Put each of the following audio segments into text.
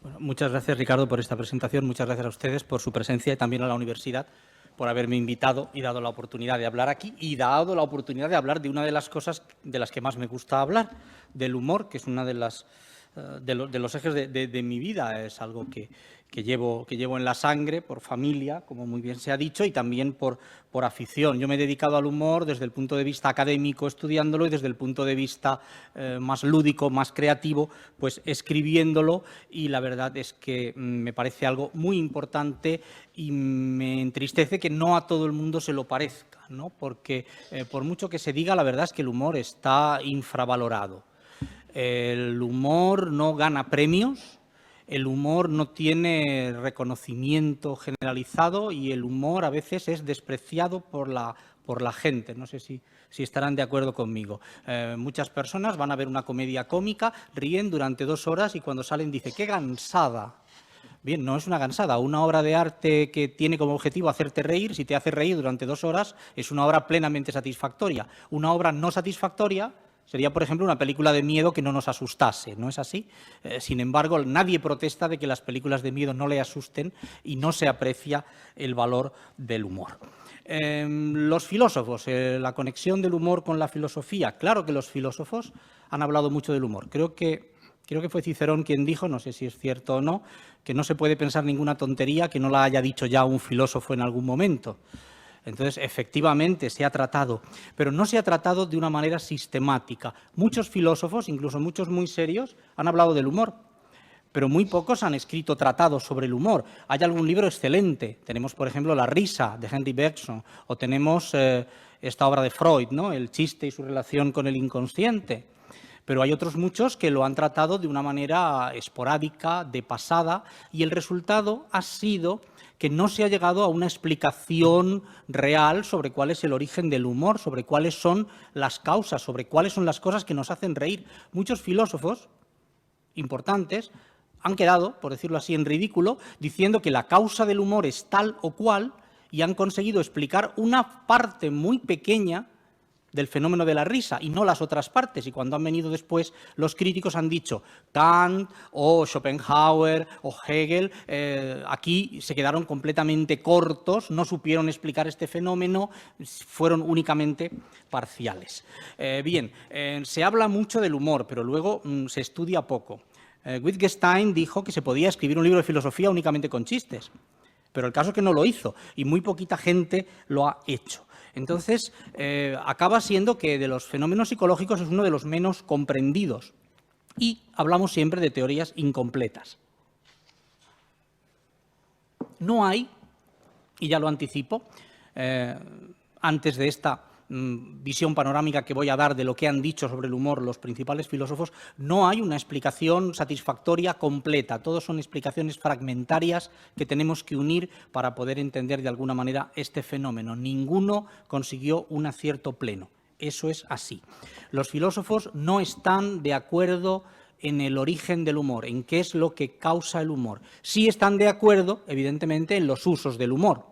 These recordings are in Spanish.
Bueno, muchas gracias, Ricardo, por esta presentación. Muchas gracias a ustedes por su presencia y también a la universidad por haberme invitado y dado la oportunidad de hablar aquí y dado la oportunidad de hablar de una de las cosas de las que más me gusta hablar, del humor, que es una de los ejes de mi vida. Es algo que llevo en la sangre por familia, como muy bien se ha dicho, y también por afición. Yo me he dedicado al humor desde el punto de vista académico, estudiándolo, y desde el punto de vista más lúdico, más creativo, pues escribiéndolo, y la verdad es que me parece algo muy importante y me entristece que no a todo el mundo se lo parezca, ¿no? Porque por mucho que se diga, la verdad es que el humor está infravalorado. El humor no gana premios, el humor no tiene reconocimiento generalizado y el humor a veces es despreciado por la gente. No sé si estarán de acuerdo conmigo. Muchas personas van a ver una comedia cómica, ríen durante 2 horas y cuando salen dicen ¡qué gansada! Bien, no es una gansada. Una obra de arte que tiene como objetivo hacerte reír, si te hace reír durante 2 horas, es una obra plenamente satisfactoria. Una obra no satisfactoria sería, por ejemplo, una película de miedo que no nos asustase, ¿no es así? Sin embargo, nadie protesta de que las películas de miedo no le asusten y no se aprecia el valor del humor. Los filósofos, la conexión del humor con la filosofía. Claro que los filósofos han hablado mucho del humor. Creo que fue Cicerón quien dijo, no sé si es cierto o no, que no se puede pensar ninguna tontería que no la haya dicho ya un filósofo en algún momento. Entonces, efectivamente, se ha tratado, pero no se ha tratado de una manera sistemática. Muchos filósofos, incluso muchos muy serios, han hablado del humor, pero muy pocos han escrito tratados sobre el humor. Hay algún libro excelente. Tenemos, por ejemplo, La risa, de Henry Bergson, o tenemos esta obra de Freud, ¿no? El chiste y su relación con el inconsciente. Pero hay otros muchos que lo han tratado de una manera esporádica, de pasada, y el resultado ha sido que no se ha llegado a una explicación real sobre cuál es el origen del humor, sobre cuáles son las causas, sobre cuáles son las cosas que nos hacen reír. Muchos filósofos importantes han quedado, por decirlo así, en ridículo, diciendo que la causa del humor es tal o cual y han conseguido explicar una parte muy pequeña del fenómeno de la risa y no las otras partes. Y cuando han venido después, los críticos han dicho Kant o Schopenhauer o Hegel, aquí se quedaron completamente cortos, no supieron explicar este fenómeno, fueron únicamente parciales. Se habla mucho del humor, pero luego se estudia poco. Wittgenstein dijo que se podía escribir un libro de filosofía únicamente con chistes, pero el caso es que no lo hizo y muy poquita gente lo ha hecho. Entonces, acaba siendo que de los fenómenos psicológicos es uno de los menos comprendidos y hablamos siempre de teorías incompletas. No hay, y ya lo anticipo, antes de esta visión panorámica que voy a dar de lo que han dicho sobre el humor los principales filósofos, no hay una explicación satisfactoria completa. Todos son explicaciones fragmentarias que tenemos que unir para poder entender de alguna manera este fenómeno. Ninguno consiguió un acierto pleno. Eso es así. Los filósofos no están de acuerdo en el origen del humor, en qué es lo que causa el humor. Sí están de acuerdo, evidentemente, en los usos del humor.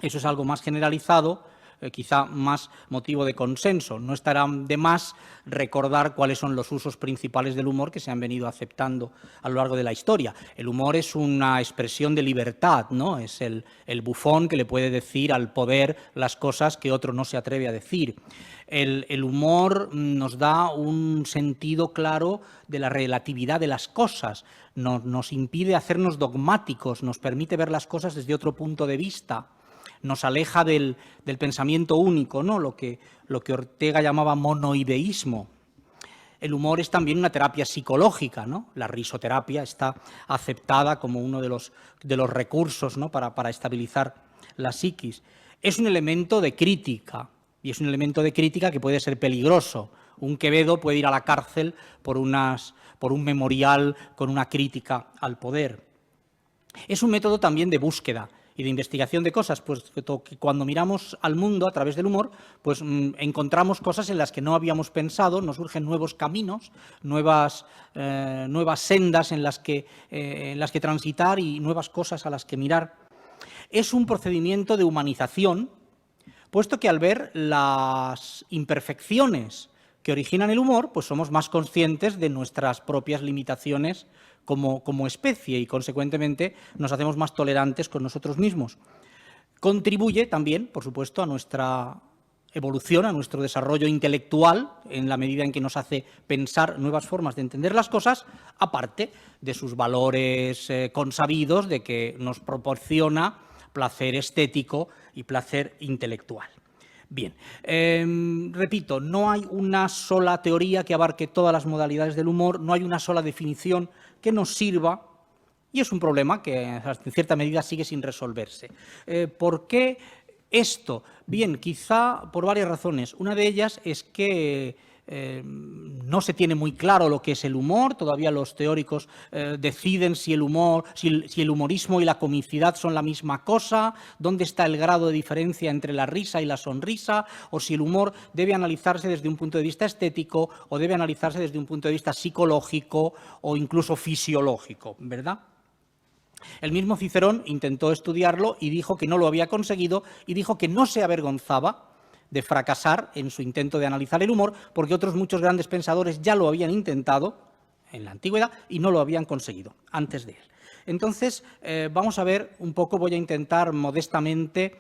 Eso es algo más generalizado, quizá más motivo de consenso. No estará de más recordar cuáles son los usos principales del humor que se han venido aceptando a lo largo de la historia. El humor es una expresión de libertad, ¿no? Es el bufón que le puede decir al poder las cosas que otro no se atreve a decir. El humor nos da un sentido claro de la relatividad de las cosas, nos impide hacernos dogmáticos, nos permite ver las cosas desde otro punto de vista. Nos aleja del pensamiento único, ¿no? Lo que Ortega llamaba monoideísmo. El humor es también una terapia psicológica, ¿no? La risoterapia está aceptada como uno de los recursos, ¿no? para estabilizar la psiquis. Es un elemento de crítica, y es un elemento de crítica que puede ser peligroso. Un Quevedo puede ir a la cárcel por un memorial con una crítica al poder. Es un método también de búsqueda y de investigación de cosas, pues que cuando miramos al mundo a través del humor, pues encontramos cosas en las que no habíamos pensado, nos surgen nuevos caminos, nuevas sendas en las que transitar y nuevas cosas a las que mirar. Es un procedimiento de humanización, puesto que al ver las imperfecciones que originan el humor, pues somos más conscientes de nuestras propias limitaciones como especie y, consecuentemente, nos hacemos más tolerantes con nosotros mismos. Contribuye también, por supuesto, a nuestra evolución, a nuestro desarrollo intelectual, en la medida en que nos hace pensar nuevas formas de entender las cosas, aparte de sus valores consabidos, de que nos proporciona placer estético y placer intelectual. Bien, repito, no hay una sola teoría que abarque todas las modalidades del humor, no hay una sola definición que nos sirva, y es un problema que en cierta medida sigue sin resolverse. ¿Por qué esto? Bien, quizá por varias razones. Una de ellas es que no se tiene muy claro lo que es el humor, todavía los teóricos deciden si el humorismo y la comicidad son la misma cosa, dónde está el grado de diferencia entre la risa y la sonrisa, o si el humor debe analizarse desde un punto de vista estético o debe analizarse desde un punto de vista psicológico o incluso fisiológico, ¿verdad? El mismo Cicerón intentó estudiarlo y dijo que no lo había conseguido y dijo que no se avergonzaba de fracasar en su intento de analizar el humor, porque otros muchos grandes pensadores ya lo habían intentado en la antigüedad y no lo habían conseguido antes de él. Entonces, vamos a ver un poco, voy a intentar modestamente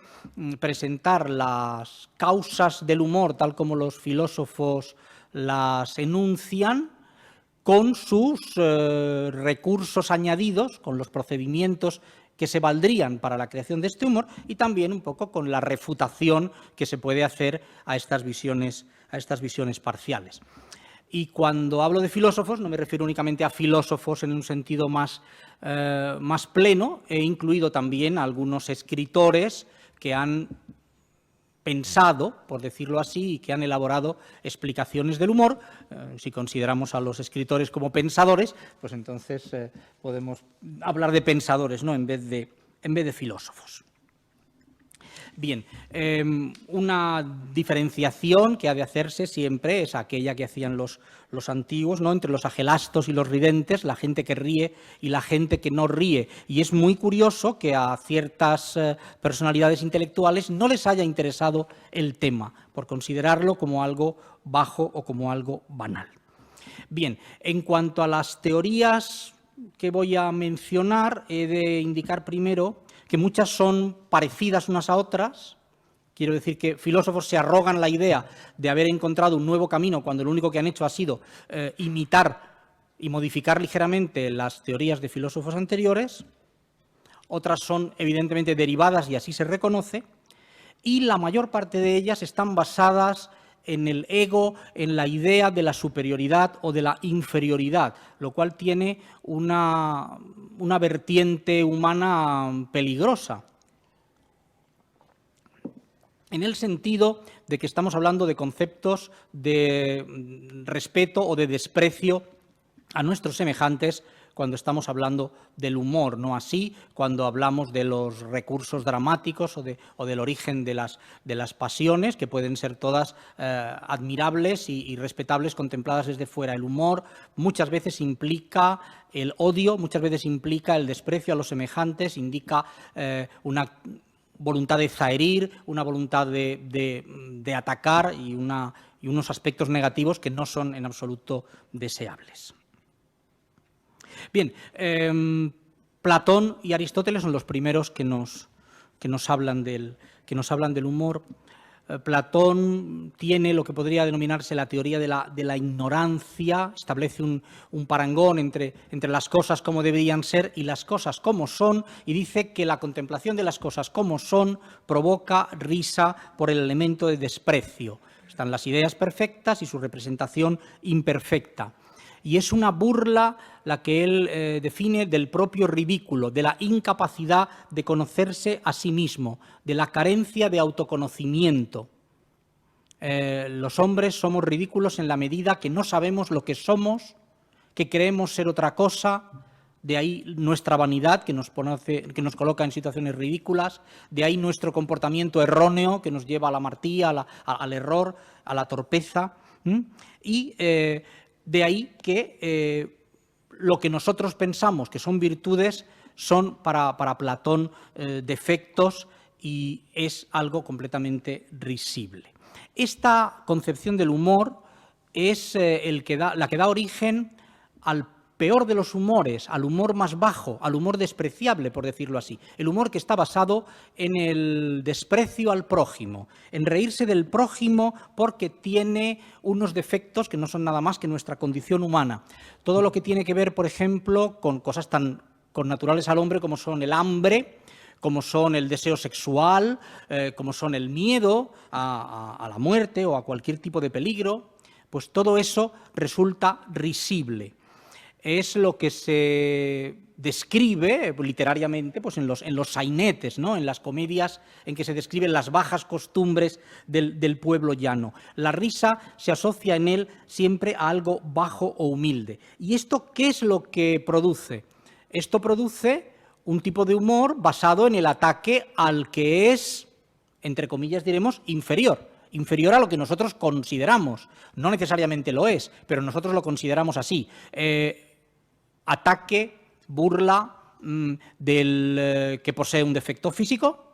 presentar las causas del humor tal como los filósofos las enuncian, con sus recursos añadidos, con los procedimientos que se valdrían para la creación de este humor y también un poco con la refutación que se puede hacer a estas visiones parciales. Y cuando hablo de filósofos no me refiero únicamente a filósofos en un sentido más pleno, he incluido también a algunos escritores que han pensado, por decirlo así, y que han elaborado explicaciones del humor. Si consideramos a los escritores como pensadores, pues entonces podemos hablar de pensadores, ¿no?, en vez de filósofos. Bien, una diferenciación que ha de hacerse siempre es aquella que hacían los antiguos, ¿no?, entre los agelastos y los ridentes, la gente que ríe y la gente que no ríe. Y es muy curioso que a ciertas personalidades intelectuales no les haya interesado el tema, por considerarlo como algo bajo o como algo banal. Bien, en cuanto a las teorías que voy a mencionar, he de indicar primero que muchas son parecidas unas a otras. Quiero decir que filósofos se arrogan la idea de haber encontrado un nuevo camino cuando lo único que han hecho ha sido imitar y modificar ligeramente las teorías de filósofos anteriores. Otras son evidentemente derivadas y así se reconoce. Y la mayor parte de ellas están basadas en el ego, en la idea de la superioridad o de la inferioridad, lo cual tiene una vertiente humana peligrosa, en el sentido de que estamos hablando de conceptos de respeto o de desprecio a nuestros semejantes cuando estamos hablando del humor, no así cuando hablamos de los recursos dramáticos o del origen de las pasiones, que pueden ser todas admirables y respetables contempladas desde fuera. El humor muchas veces implica el odio, muchas veces implica el desprecio a los semejantes, indica una voluntad de zaherir, una voluntad de atacar y unos aspectos negativos que no son en absoluto deseables. Bien, Platón y Aristóteles son los primeros que nos hablan del humor. Platón tiene lo que podría denominarse la teoría de la ignorancia, establece un parangón entre las cosas como deberían ser y las cosas como son, y dice que la contemplación de las cosas como son provoca risa por el elemento de desprecio. Están las ideas perfectas y su representación imperfecta. Y es una burla la que él define del propio ridículo, de la incapacidad de conocerse a sí mismo, de la carencia de autoconocimiento. Los hombres somos ridículos en la medida que no sabemos lo que somos, que creemos ser otra cosa, de ahí nuestra vanidad que nos coloca en situaciones ridículas, de ahí nuestro comportamiento erróneo que nos lleva a la amartía, al error, a la torpeza, y de ahí que lo que nosotros pensamos que son virtudes son para Platón defectos y es algo completamente risible. Esta concepción del humor es la que da origen al peor de los humores, al humor más bajo, al humor despreciable, por decirlo así. El humor que está basado en el desprecio al prójimo, en reírse del prójimo porque tiene unos defectos que no son nada más que nuestra condición humana. Todo lo que tiene que ver, por ejemplo, con cosas tan connaturales al hombre como son el hambre, como son el deseo sexual, como son el miedo a la muerte o a cualquier tipo de peligro, pues todo eso resulta risible. Es lo que se describe literariamente pues en los sainetes, ¿no? En las comedias en que se describen las bajas costumbres del pueblo llano. La risa se asocia en él siempre a algo bajo o humilde. ¿Y esto qué es lo que produce? Esto produce un tipo de humor basado en el ataque al que es, entre comillas diremos, inferior a lo que nosotros consideramos. No necesariamente lo es, pero nosotros lo consideramos así. Ataque, burla del que posee un defecto físico,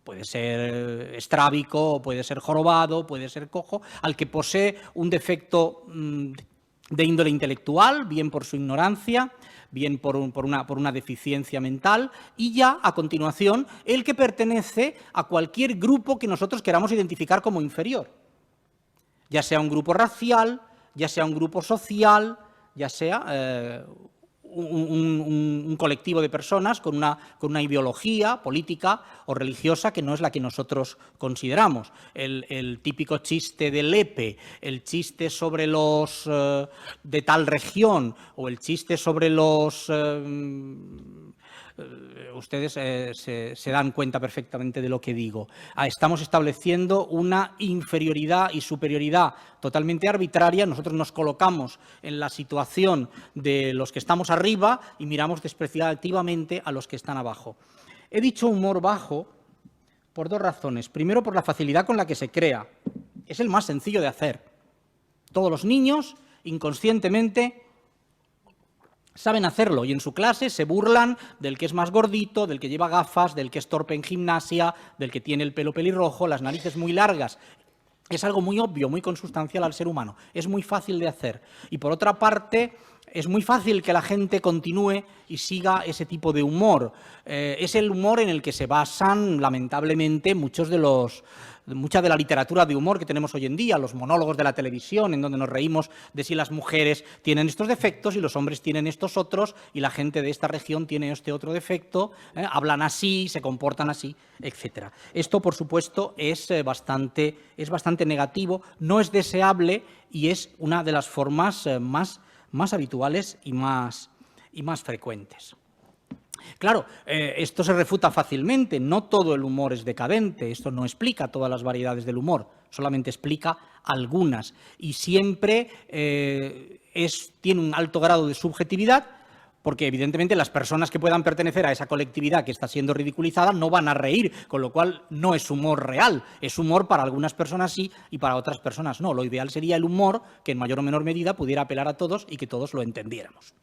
puede ser estrábico, puede ser jorobado, puede ser cojo, al que posee un defecto de índole intelectual, bien por su ignorancia, bien por una deficiencia mental, y ya, a continuación, el que pertenece a cualquier grupo que nosotros queramos identificar como inferior, ya sea un grupo racial, ya sea un grupo social, ya sea un colectivo de personas con una ideología política o religiosa que no es la que nosotros consideramos. El típico chiste de Lepe, el chiste sobre los de tal región o el chiste sobre los... ustedes se dan cuenta perfectamente de lo que digo. Estamos estableciendo una inferioridad y superioridad totalmente arbitraria. Nosotros nos colocamos en la situación de los que estamos arriba y miramos despreciativamente a los que están abajo. He dicho humor bajo por dos razones. Primero, por la facilidad con la que se crea. Es el más sencillo de hacer. Todos los niños, inconscientemente, saben hacerlo y en su clase se burlan del que es más gordito, del que lleva gafas, del que es torpe en gimnasia, del que tiene el pelo pelirrojo, las narices muy largas. Es algo muy obvio, muy consustancial al ser humano. Es muy fácil de hacer. Y por otra parte, es muy fácil que la gente continúe y siga ese tipo de humor. Es el humor en el que se basan, lamentablemente, mucha de la literatura de humor que tenemos hoy en día, los monólogos de la televisión, en donde nos reímos de si las mujeres tienen estos defectos y los hombres tienen estos otros, y la gente de esta región tiene este otro defecto, hablan así, se comportan así, etc. Esto, por supuesto, es bastante negativo, no es deseable y es una de las formas más habituales y más frecuentes. Claro, esto se refuta fácilmente, no todo el humor es decadente, esto no explica todas las variedades del humor, solamente explica algunas y siempre tiene un alto grado de subjetividad porque evidentemente las personas que puedan pertenecer a esa colectividad que está siendo ridiculizada no van a reír, con lo cual no es humor real, es humor para algunas personas sí y para otras personas no. Lo ideal sería el humor que en mayor o menor medida pudiera apelar a todos y que todos lo entendiéramos.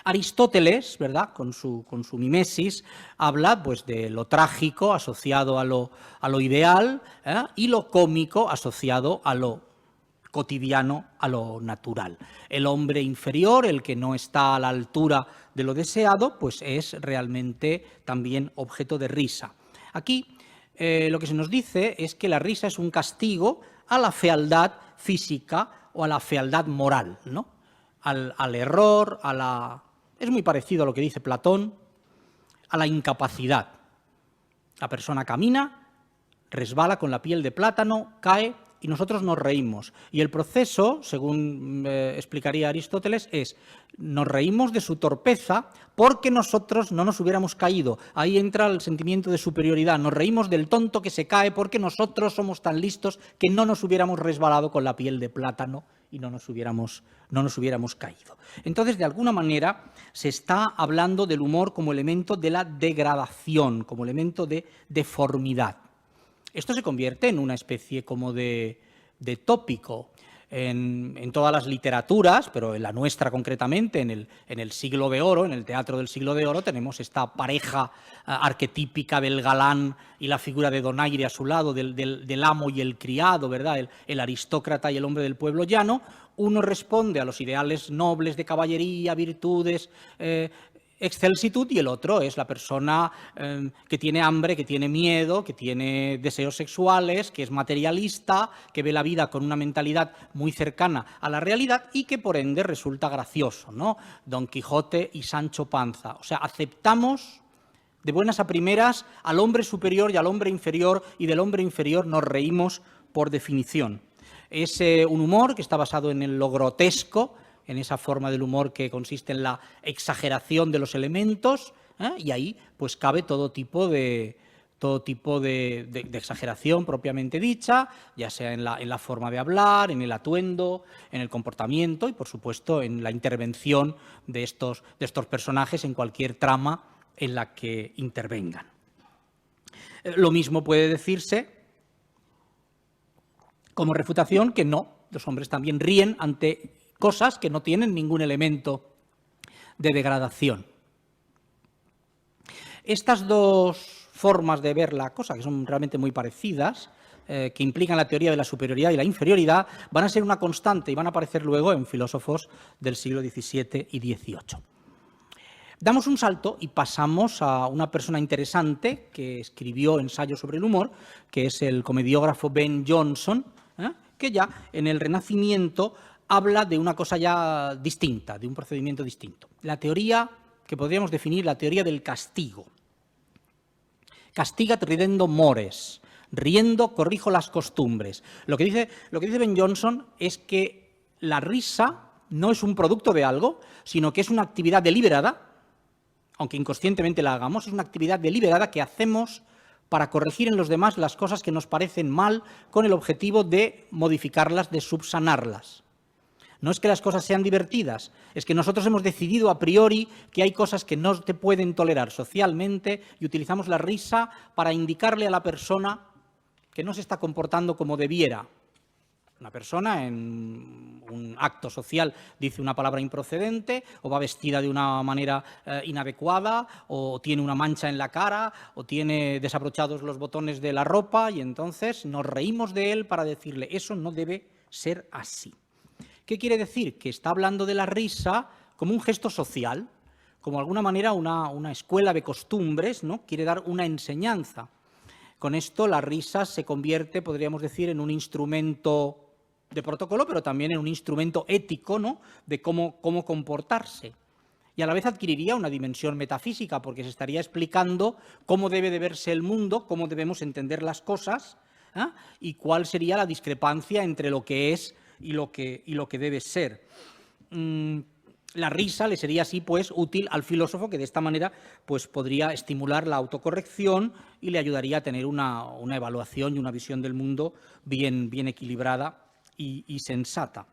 Aristóteles, ¿verdad?, con su mimesis, habla pues, de lo trágico asociado a lo ideal y lo cómico asociado a lo cotidiano, a lo natural. El hombre inferior, el que no está a la altura de lo deseado, pues es realmente también objeto de risa. Aquí lo que se nos dice es que la risa es un castigo a la fealdad física o a la fealdad moral, ¿no? Al error, es muy parecido a lo que dice Platón, a la incapacidad. La persona camina, resbala con la piel de plátano, cae y nosotros nos reímos. Y el proceso, según explicaría Aristóteles, es nos reímos de su torpeza porque nosotros no nos hubiéramos caído. Ahí entra el sentimiento de superioridad. Nos reímos del tonto que se cae porque nosotros somos tan listos que no nos hubiéramos resbalado con la piel de plátano y no nos hubiéramos caído. Entonces, de alguna manera, se está hablando del humor como elemento de la degradación, como elemento de deformidad. Esto se convierte en una especie como de tópico. en todas las literaturas, pero en la nuestra concretamente, en el siglo de oro, en el teatro del siglo de oro, tenemos esta pareja arquetípica del galán y la figura de donaire a su lado, del amo y el criado, ¿verdad? El aristócrata y el hombre del pueblo llano. Uno responde a los ideales nobles de caballería, virtudes, excelsitud, y el otro es la persona que tiene hambre, que tiene miedo, que tiene deseos sexuales, que es materialista, que ve la vida con una mentalidad muy cercana a la realidad y que por ende resulta gracioso, ¿no? Don Quijote y Sancho Panza. O sea, aceptamos de buenas a primeras al hombre superior y al hombre inferior, y del hombre inferior nos reímos por definición. Es un humor que está basado en lo grotesco, en esa forma del humor que consiste en la exageración de los elementos, y ahí pues cabe todo tipo de exageración propiamente dicha, ya sea en la forma de hablar, en el atuendo, en el comportamiento y, por supuesto, en la intervención de estos personajes en cualquier trama en la que intervengan. Lo mismo puede decirse como refutación que no, los hombres también ríen ante cosas que no tienen ningún elemento de degradación. Estas dos formas de ver la cosa, que son realmente muy parecidas, que implican la teoría de la superioridad y la inferioridad, van a ser una constante y van a aparecer luego en filósofos del siglo XVII y XVIII. Damos un salto y pasamos a una persona interesante que escribió ensayos sobre el humor, que es el comediógrafo Ben Jonson, que ya en el Renacimiento habla de una cosa ya distinta, de un procedimiento distinto. La teoría que podríamos definir, la teoría del castigo. Castigat ridendo mores, riendo corrijo las costumbres. Lo que dice Ben Jonson es que la risa no es un producto de algo, sino que es una actividad deliberada, aunque inconscientemente la hagamos, es una actividad deliberada que hacemos para corregir en los demás las cosas que nos parecen mal, con el objetivo de modificarlas, de subsanarlas. No es que las cosas sean divertidas, es que nosotros hemos decidido a priori que hay cosas que no te pueden tolerar socialmente y utilizamos la risa para indicarle a la persona que no se está comportando como debiera. Una persona en un acto social dice una palabra improcedente, o va vestida de una manera inadecuada, o tiene una mancha en la cara, o tiene desabrochados los botones de la ropa, y entonces nos reímos de él para decirle, eso no debe ser así. ¿Qué quiere decir? Que está hablando de la risa como un gesto social, como de alguna manera una escuela de costumbres, ¿no? Quiere dar una enseñanza. Con esto la risa se convierte, podríamos decir, en un instrumento de protocolo, pero también en un instrumento ético, ¿no? De cómo comportarse. Y a la vez adquiriría una dimensión metafísica, porque se estaría explicando cómo debe de verse el mundo, cómo debemos entender las cosas, y cuál sería la discrepancia entre lo que es y lo que debe ser. La risa le sería así pues útil al filósofo, que de esta manera pues podría estimular la autocorrección y le ayudaría a tener una evaluación y una visión del mundo bien equilibrada y sensata.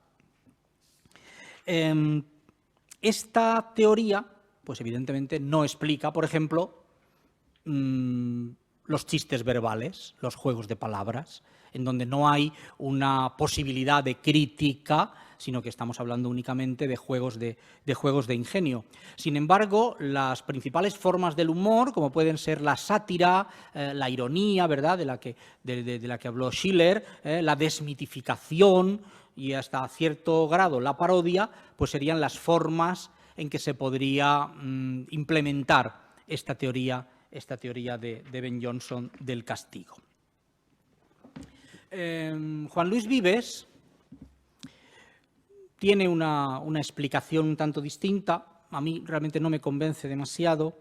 Esta teoría pues evidentemente no explica, por ejemplo, los chistes verbales, los juegos de palabras, en donde no hay una posibilidad de crítica, sino que estamos hablando únicamente de juegos de ingenio. Sin embargo, las principales formas del humor, como pueden ser la sátira, la ironía, ¿verdad?, de la que habló Schiller, la desmitificación y hasta cierto grado la parodia, pues serían las formas en que se podría implementar esta teoría de Ben Jonson del castigo. Juan Luis Vives tiene una explicación un tanto distinta, a mí realmente no me convence demasiado.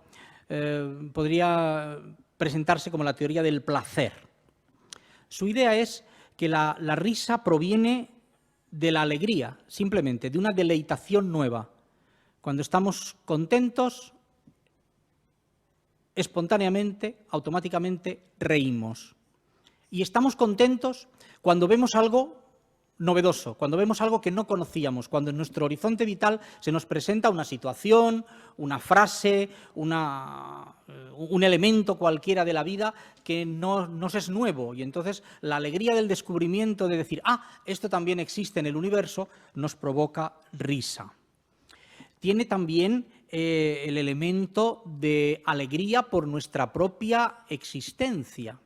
Podría presentarse como la teoría del placer. Su idea es que la risa proviene de la alegría, simplemente, de una deleitación nueva. Cuando estamos contentos, espontáneamente, automáticamente reímos. Y estamos contentos cuando vemos algo novedoso, cuando vemos algo que no conocíamos, cuando en nuestro horizonte vital se nos presenta una situación, una frase, un elemento cualquiera de la vida que no nos es nuevo. Y entonces la alegría del descubrimiento de decir, esto también existe en el universo, nos provoca risa. Tiene también el elemento de alegría por nuestra propia existencia.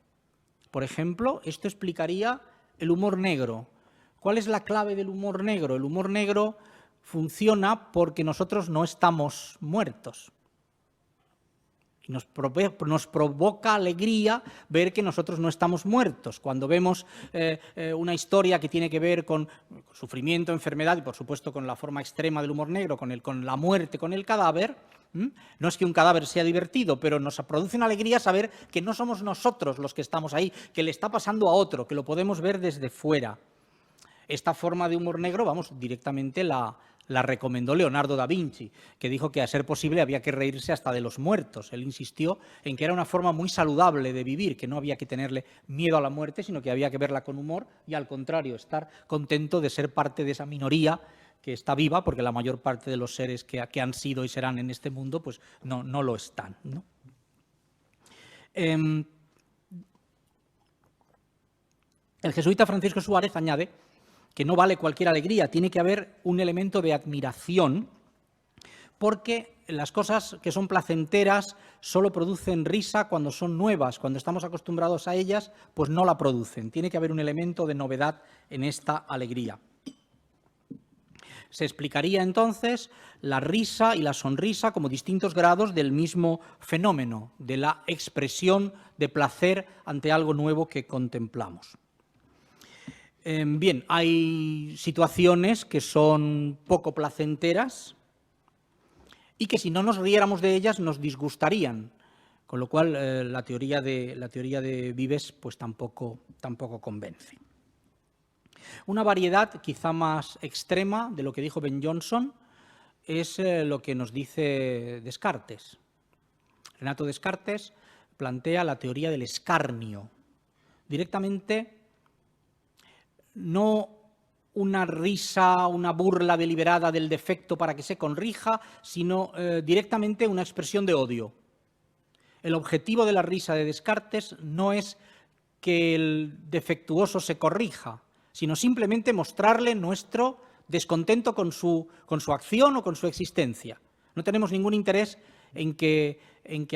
Por ejemplo, esto explicaría el humor negro. ¿Cuál es la clave del humor negro? El humor negro funciona porque nosotros no estamos muertos. Y nos provoca alegría ver que nosotros no estamos muertos. Cuando vemos una historia que tiene que ver con sufrimiento, enfermedad y, por supuesto, con la forma extrema del humor negro, con la muerte, con el cadáver, no es que un cadáver sea divertido, pero nos produce una alegría saber que no somos nosotros los que estamos ahí, que le está pasando a otro, que lo podemos ver desde fuera. Esta forma de humor negro, directamente la recomendó Leonardo da Vinci, que dijo que a ser posible había que reírse hasta de los muertos. Él insistió en que era una forma muy saludable de vivir, que no había que tenerle miedo a la muerte, sino que había que verla con humor y, al contrario, estar contento de ser parte de esa minoría que está viva, porque la mayor parte de los seres que han sido y serán en este mundo pues no lo están, ¿no? El jesuita Francisco Suárez añade que no vale cualquier alegría, tiene que haber un elemento de admiración, porque las cosas que son placenteras solo producen risa cuando son nuevas, cuando estamos acostumbrados a ellas, pues no la producen. Tiene que haber un elemento de novedad en esta alegría. Se explicaría entonces la risa y la sonrisa como distintos grados del mismo fenómeno, de la expresión de placer ante algo nuevo que contemplamos. Bien, hay situaciones que son poco placenteras y que si no nos riéramos de ellas nos disgustarían, con lo cual la teoría de Vives pues tampoco convence. Una variedad quizá más extrema de lo que dijo Ben Jonson es lo que nos dice Descartes. Renato Descartes plantea la teoría del escarnio. Directamente, no una risa, una burla deliberada del defecto para que se corrija, sino directamente una expresión de odio. El objetivo de la risa de Descartes no es que el defectuoso se corrija, sino simplemente mostrarle nuestro descontento con su acción o con su existencia. No tenemos ningún interés en que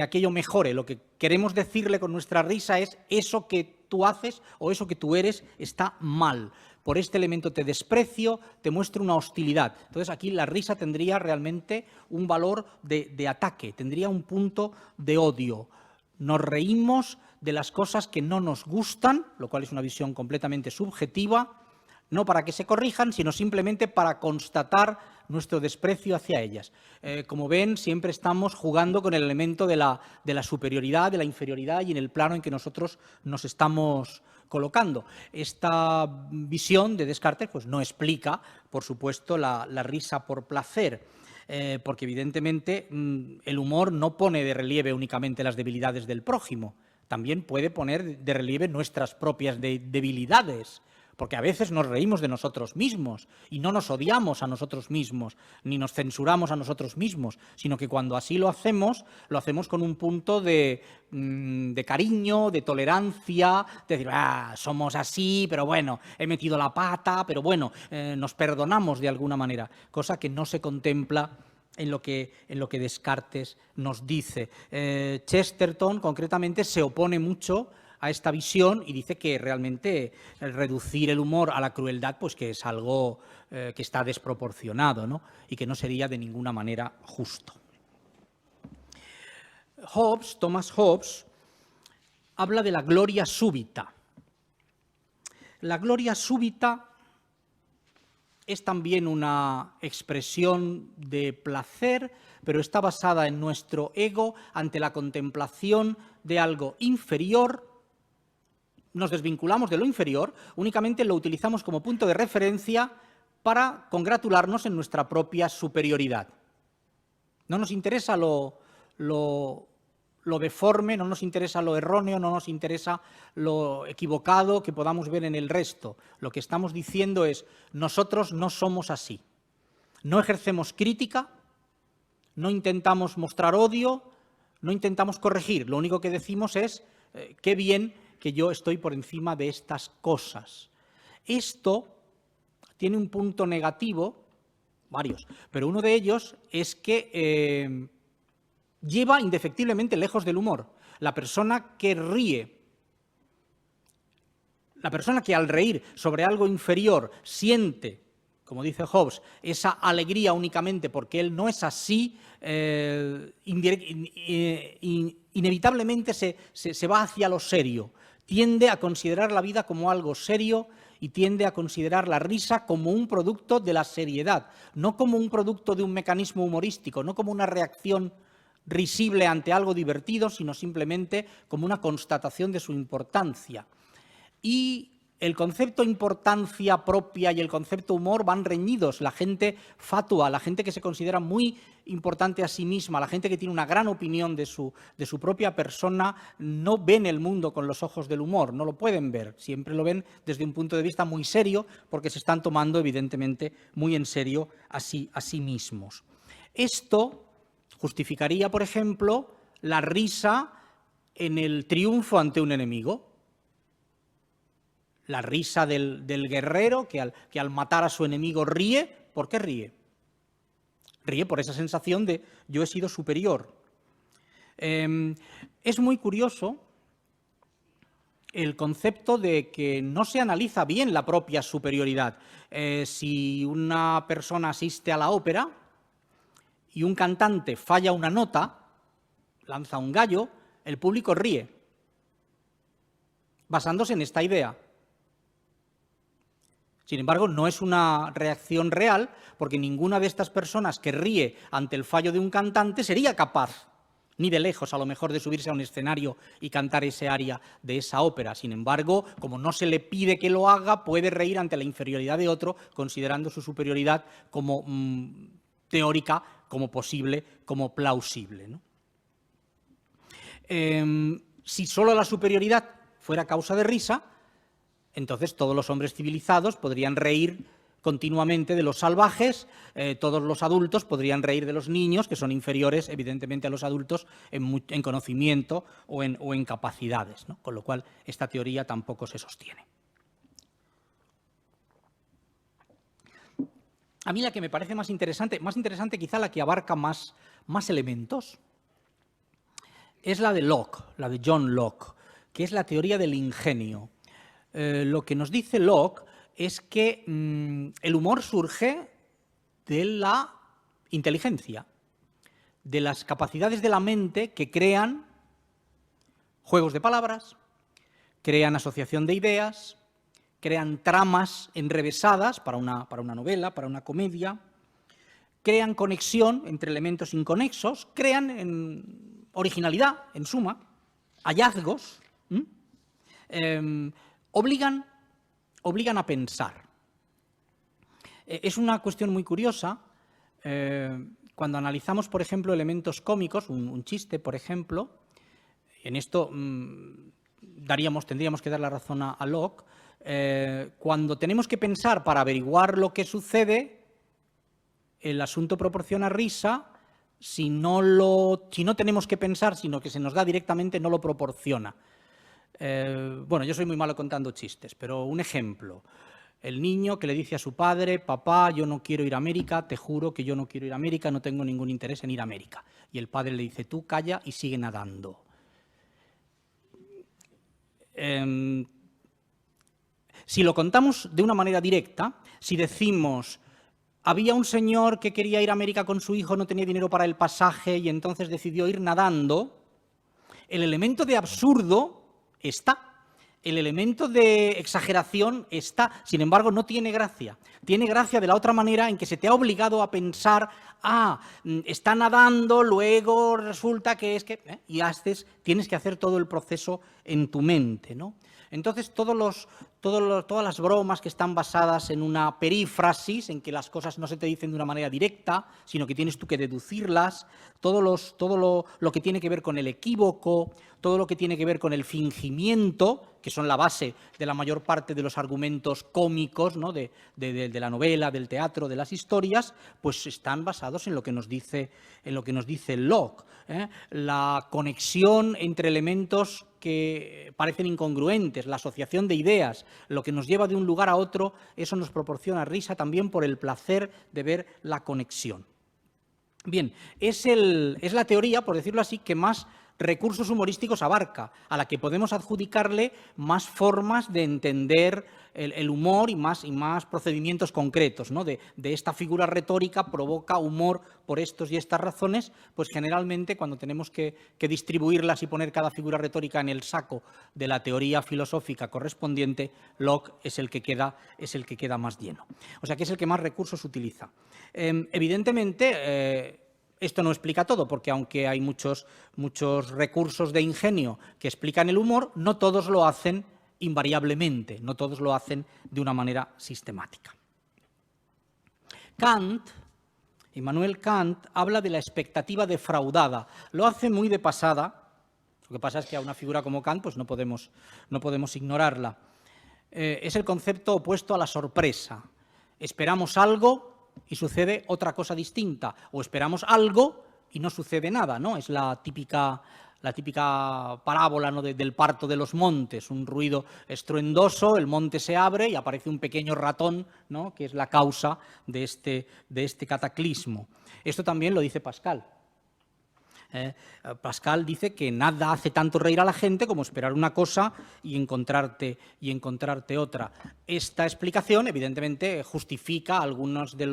aquello mejore. Lo que queremos decirle con nuestra risa es: eso que tú haces o eso que tú eres está mal. Por este elemento te desprecio, te muestro una hostilidad. Entonces aquí la risa tendría realmente un valor de ataque, tendría un punto de odio. Nos reímos de las cosas que no nos gustan, lo cual es una visión completamente subjetiva, no para que se corrijan, sino simplemente para constatar nuestro desprecio hacia ellas. Como ven, siempre estamos jugando con el elemento de la superioridad, de la inferioridad y en el plano en que nosotros nos estamos colocando. Esta visión de Descartes pues, no explica, por supuesto, la risa por placer, porque evidentemente el humor no pone de relieve únicamente las debilidades del prójimo, también puede poner de relieve nuestras propias debilidades, porque a veces nos reímos de nosotros mismos y no nos odiamos a nosotros mismos, ni nos censuramos a nosotros mismos, sino que cuando así lo hacemos con un punto de cariño, de tolerancia, de decir, somos así, pero bueno, he metido la pata, pero bueno, nos perdonamos de alguna manera, cosa que no se contempla en lo que Descartes nos dice. Chesterton, concretamente, se opone mucho a esta visión y dice que realmente reducir el humor a la crueldad pues que es algo que está desproporcionado, ¿no? Y que no sería de ninguna manera justo. Thomas Hobbes, habla de la gloria súbita. La gloria súbita es también una expresión de placer, pero está basada en nuestro ego ante la contemplación de algo inferior. Nos desvinculamos de lo inferior, únicamente lo utilizamos como punto de referencia para congratularnos en nuestra propia superioridad. No nos interesa lo lo deforme, no nos interesa lo erróneo, no nos interesa lo equivocado que podamos ver en el resto. Lo que estamos diciendo es, nosotros no somos así. No ejercemos crítica, no intentamos mostrar odio, no intentamos corregir. Lo único que decimos es, qué bien que yo estoy por encima de estas cosas. Esto tiene un punto negativo, varios, pero uno de ellos es que lleva indefectiblemente lejos del humor. La persona que ríe, la persona que al reír sobre algo inferior siente, como dice Hobbes, esa alegría únicamente porque él no es así, inevitablemente se va hacia lo serio, tiende a considerar la vida como algo serio y tiende a considerar la risa como un producto de la seriedad, no como un producto de un mecanismo humorístico, no como una reacción risible ante algo divertido, sino simplemente como una constatación de su importancia. Y el concepto importancia propia y el concepto humor van reñidos. La gente fatua, la gente que se considera muy importante a sí misma, la gente que tiene una gran opinión de su propia persona, no ven el mundo con los ojos del humor, no lo pueden ver. Siempre lo ven desde un punto de vista muy serio, porque se están tomando, evidentemente, muy en serio a sí mismos. Esto justificaría, por ejemplo, la risa en el triunfo ante un enemigo. La risa del guerrero que al matar a su enemigo ríe. ¿Por qué ríe? Ríe por esa sensación de yo he sido superior. Es muy curioso el concepto de que no se analiza bien la propia superioridad. Si una persona asiste a la ópera y un cantante falla una nota, lanza un gallo, el público ríe, basándose en esta idea. Sin embargo, no es una reacción real, porque ninguna de estas personas que ríe ante el fallo de un cantante sería capaz, ni de lejos a lo mejor, de subirse a un escenario y cantar ese aria de esa ópera. Sin embargo, como no se le pide que lo haga, puede reír ante la inferioridad de otro, considerando su superioridad como teórica, como posible, como plausible, ¿no? Si solo la superioridad fuera causa de risa, entonces todos los hombres civilizados podrían reír continuamente de los salvajes, todos los adultos podrían reír de los niños, que son inferiores, evidentemente, a los adultos en conocimiento o en capacidades, ¿no? Con lo cual esta teoría tampoco se sostiene. A mí la que me parece más interesante quizá la que abarca más elementos, es la de Locke, la de John Locke, que es la teoría del ingenio. Lo que nos dice Locke es que el humor surge de la inteligencia, de las capacidades de la mente que crean juegos de palabras, crean asociación de ideas, crean tramas enrevesadas para una novela, para una comedia, crean conexión entre elementos inconexos, crean originalidad, en suma, hallazgos, obligan a pensar. Es una cuestión muy curiosa. Cuando analizamos, por ejemplo, elementos cómicos, un chiste, por ejemplo, en esto tendríamos que dar la razón a Locke. Cuando tenemos que pensar para averiguar lo que sucede, el asunto proporciona risa. Si no tenemos que pensar, sino que se nos da directamente, no lo proporciona. Bueno, yo soy muy malo contando chistes, pero un ejemplo. El niño que le dice a su padre: papá, yo no quiero ir a América, te juro que yo no quiero ir a América, no tengo ningún interés en ir a América. Y el padre le dice: tú calla y sigue nadando. Si lo contamos de una manera directa, si decimos: había un señor que quería ir a América con su hijo, no tenía dinero para el pasaje y entonces decidió ir nadando, el elemento de absurdo está. El elemento de exageración está, sin embargo, no tiene gracia. Tiene gracia de la otra manera, en que se te ha obligado a pensar: está nadando, luego resulta que es que... y tienes que hacer todo el proceso en tu mente, ¿no? Entonces, todos todas las bromas que están basadas en una perífrasis, en que las cosas no se te dicen de una manera directa, sino que tienes tú que deducirlas, todo lo que tiene que ver con el equívoco, todo lo que tiene que ver con el fingimiento, que son la base de la mayor parte de los argumentos cómicos, ¿no?, de la novela, del teatro, de las historias, pues están basados en lo que nos dice Locke, ¿eh? La conexión entre elementos que parecen incongruentes, la asociación de ideas, lo que nos lleva de un lugar a otro, eso nos proporciona risa también por el placer de ver la conexión. Bien, es la teoría, por decirlo así, que más recursos humorísticos abarca, a la que podemos adjudicarle más formas de entender el humor y más procedimientos concretos, ¿no? De esta figura retórica provoca humor por estos y estas razones, pues generalmente cuando tenemos que distribuirlas y poner cada figura retórica en el saco de la teoría filosófica correspondiente, Locke es el que queda más lleno. O sea que es el que más recursos utiliza. Evidentemente, esto no explica todo, porque aunque hay muchos recursos de ingenio que explican el humor, no todos lo hacen invariablemente, no todos lo hacen de una manera sistemática. Immanuel Kant, habla de la expectativa defraudada. Lo hace muy de pasada. Lo que pasa es que a una figura como Kant pues no podemos ignorarla. Es el concepto opuesto a la sorpresa. Esperamos algo y sucede otra cosa distinta, o esperamos algo y no sucede nada, ¿no? Es la típica parábola, ¿no?, del parto de los montes, un ruido estruendoso, el monte se abre y aparece un pequeño ratón, ¿no?, que es la causa de este cataclismo. Esto también lo dice Pascal. Pascal dice que nada hace tanto reír a la gente como esperar una cosa y encontrarte otra. Esta explicación, evidentemente, justifica algunas de